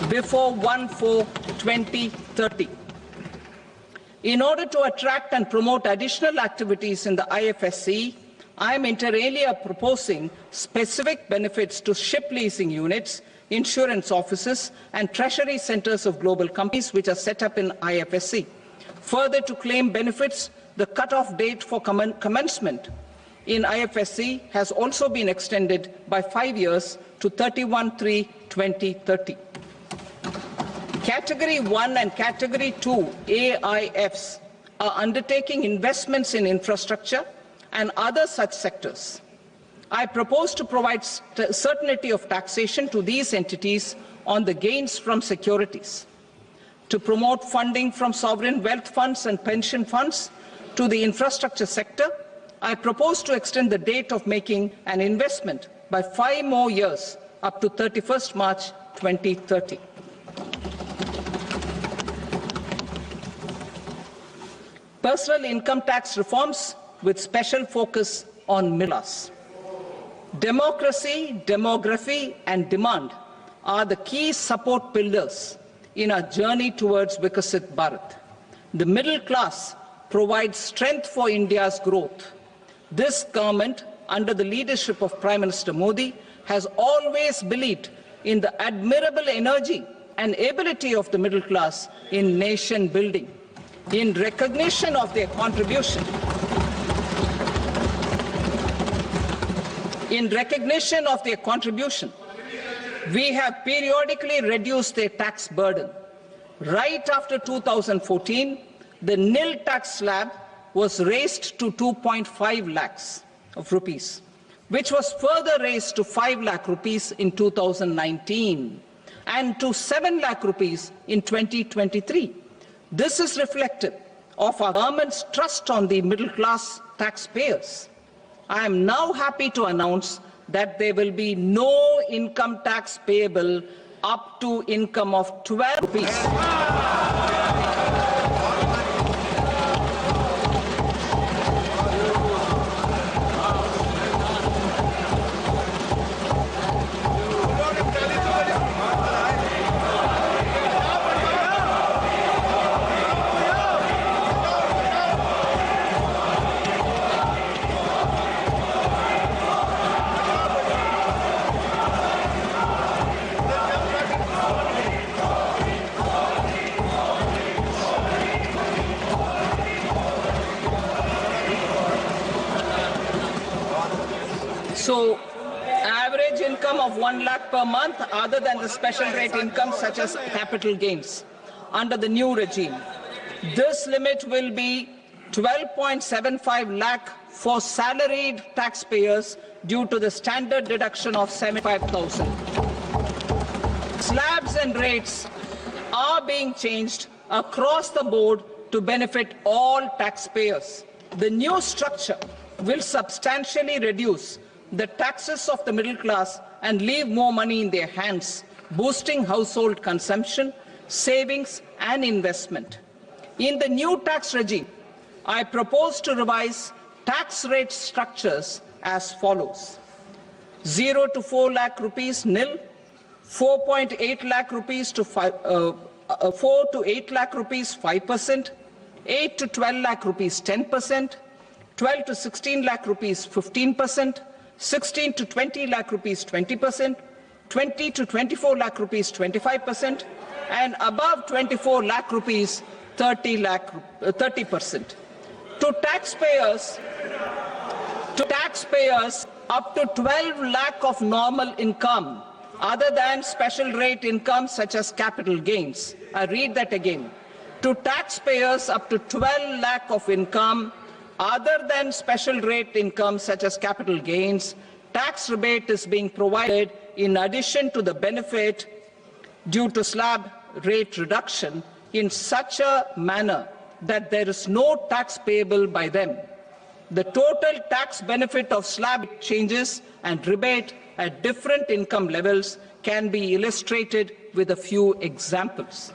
before 1/4/2030. In order to attract and promote additional activities in the IFSC, I am inter alia proposing specific benefits to ship leasing units, insurance offices, and treasury centers of global companies which are set up in IFSC. Further, to claim benefits, the cut-off date for commencement in IFSC has also been extended by 5 years to 31/3/2030. Category 1 and Category 2 AIFs are undertaking investments in infrastructure and other such sectors. I propose to provide certainty of taxation to these entities on the gains from securities, to promote funding from sovereign wealth funds and pension funds to the infrastructure sector. I propose to extend the date of making an investment by 5 more years up to 31st March 2030. Personal income tax reforms with special focus on middle class. Democracy, demography, and demand are the key support pillars in our journey towards Vikasit Bharat. The middle class provides strength for India's growth. This government, under the leadership of Prime Minister Modi, has always believed in the admirable energy and ability of the middle class in nation building. In recognition of their contribution, we have periodically reduced their tax burden. Right after 2014, the nil tax slab was raised to 2.5 lakhs of rupees, which was further raised to 5 lakh rupees in 2019 and to 7 lakh rupees in 2023. This is reflective of our government's trust on the middle class taxpayers. I am now happy to announce that there will be no income tax payable up to income of 12 rupees. So, average income of 1 lakh per month other than the special rate income such as capital gains under the new regime. This limit will be 12.75 lakh for salaried taxpayers due to the standard deduction of 75,000. Slabs and rates are being changed across the board to benefit all taxpayers. The new structure will substantially reduce the taxes of the middle class and leave more money in their hands, boosting household consumption, savings and investment. In the new tax regime, I propose to revise tax rate structures as follows. 0 to 4 lakh rupees nil, 4.8 lakh rupees to 4 to 8 lakh rupees 5%, 8 to 12 lakh rupees 10%, 12 to 16 lakh rupees 15%, 16 to 20 lakh rupees 20%, 20 to 24 lakh rupees 25%, and above 24 lakh rupees 30%. To taxpayers up to 12 lakh of normal income other than special rate income such as capital gains. I read that again. To taxpayers up to 12 lakh of income other than special rate income such as capital gains, tax rebate is being provided in addition to the benefit due to slab rate reduction in such a manner that there is no tax payable by them. The total tax benefit of slab changes and rebate at different income levels can be illustrated with a few examples.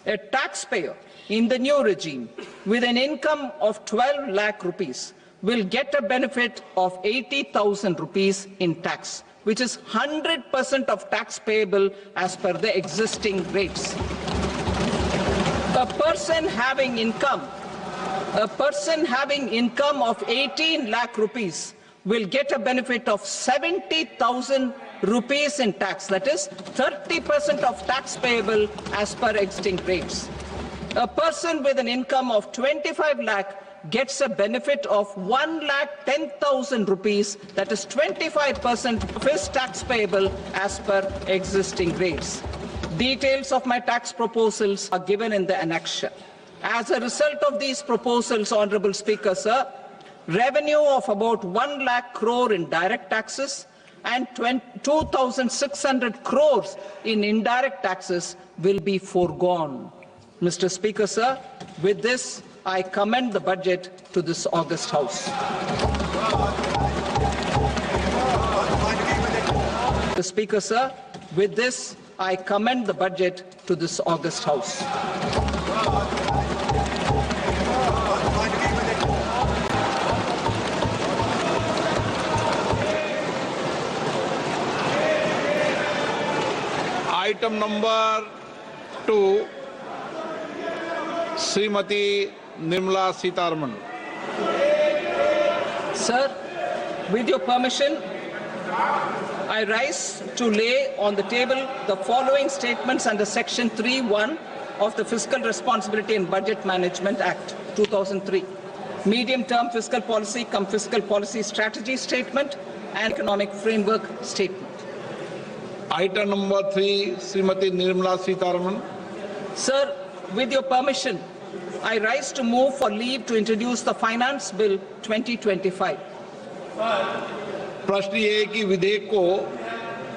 A taxpayer in the new regime with an income of 12 lakh rupees will get a benefit of 80,000 rupees in tax, which is 100% of tax payable as per the existing rates. A person having income of 18 lakh rupees will get a benefit of 70,000 rupees in tax, that is 30% of tax payable as per existing rates. A person with an income of 25 lakh gets a benefit of 1,10,000 rupees, that is 25% of his tax payable as per existing rates. Details of my tax proposals are given in the annexure. As a result of these proposals, Honorable Speaker, sir, revenue of about 1 lakh crore in direct taxes and 2,600 crores in indirect taxes will be foregone. Mr. Speaker, sir, with this, I commend the budget to this august House. Mr. Speaker, sir, with this, I commend the budget to this august House. Item number 2, Srimati Nirmala Sitharaman. Sir, with your permission, I rise to lay on the table the following statements under Section 3(1) of the Fiscal Responsibility and Budget Management Act 2003, Medium-Term Fiscal Policy cum Fiscal Policy Strategy Statement and Economic Framework Statement. Item number 3, Srimati Nirmala Sitharaman. Sir, with your permission, I rise to move for leave to introduce the Finance Bill 2025. प्रश्न ये है कि विधेयक को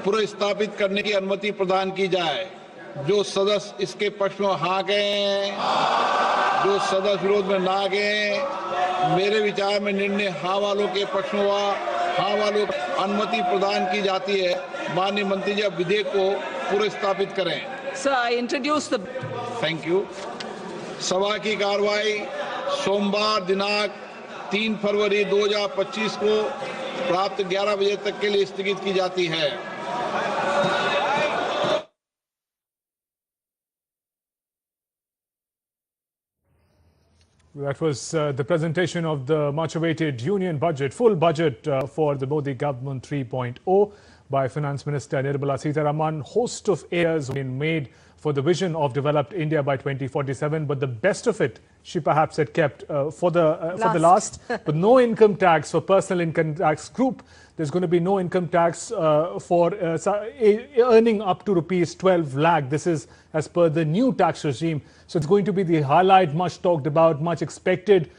पुनर्स्थापित करने की अनुमति प्रदान की जाए। जो सदस्य इसके पक्ष में हाँ गए, जो सदस्य विरोध में ना गए, मेरे विचार में निर्णय हाँ वालों के पक्ष में हुआ। हाँ वालों को अनुमति प्रदान की जाती है। माननीय मंत्री जी अब विधेयक को पुरस्तापित करें। Sir, I introduce the. Thank you. सभा की कार्रवाई सोमवार दिनांक 3 फरवरी 2025 को प्राप्त 11 बजे तक के लिए स्थगित की जाती है। That was the presentation of the much-awaited union budget, full budget for the Modi government 3.0 by Finance Minister Nirmala Sitharaman. Host of errors have been made for the vision of developed India by 2047, but the best of it she perhaps had kept for the last. But no income tax for personal income tax group. There's going to be no income tax for earning up to rupees 12 lakh. This is as per the new tax regime. So it's going to be the highlight, much talked about, much expected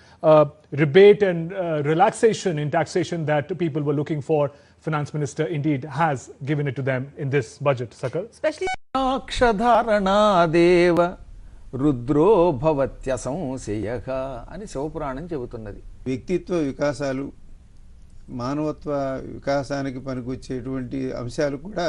rebate and relaxation in taxation that people were looking for. Finance Minister indeed has given it to them in this budget. Sakal? Especially అక్షధారణాదేవ రుద్రో భవత్య సంశయః అని శివపురాణం చెబుతున్నది. వ్యక్తిత్వ వికాసాలు, మానవత్వ వికాసానికి పనికొచ్చేటువంటి అంశాలు కూడా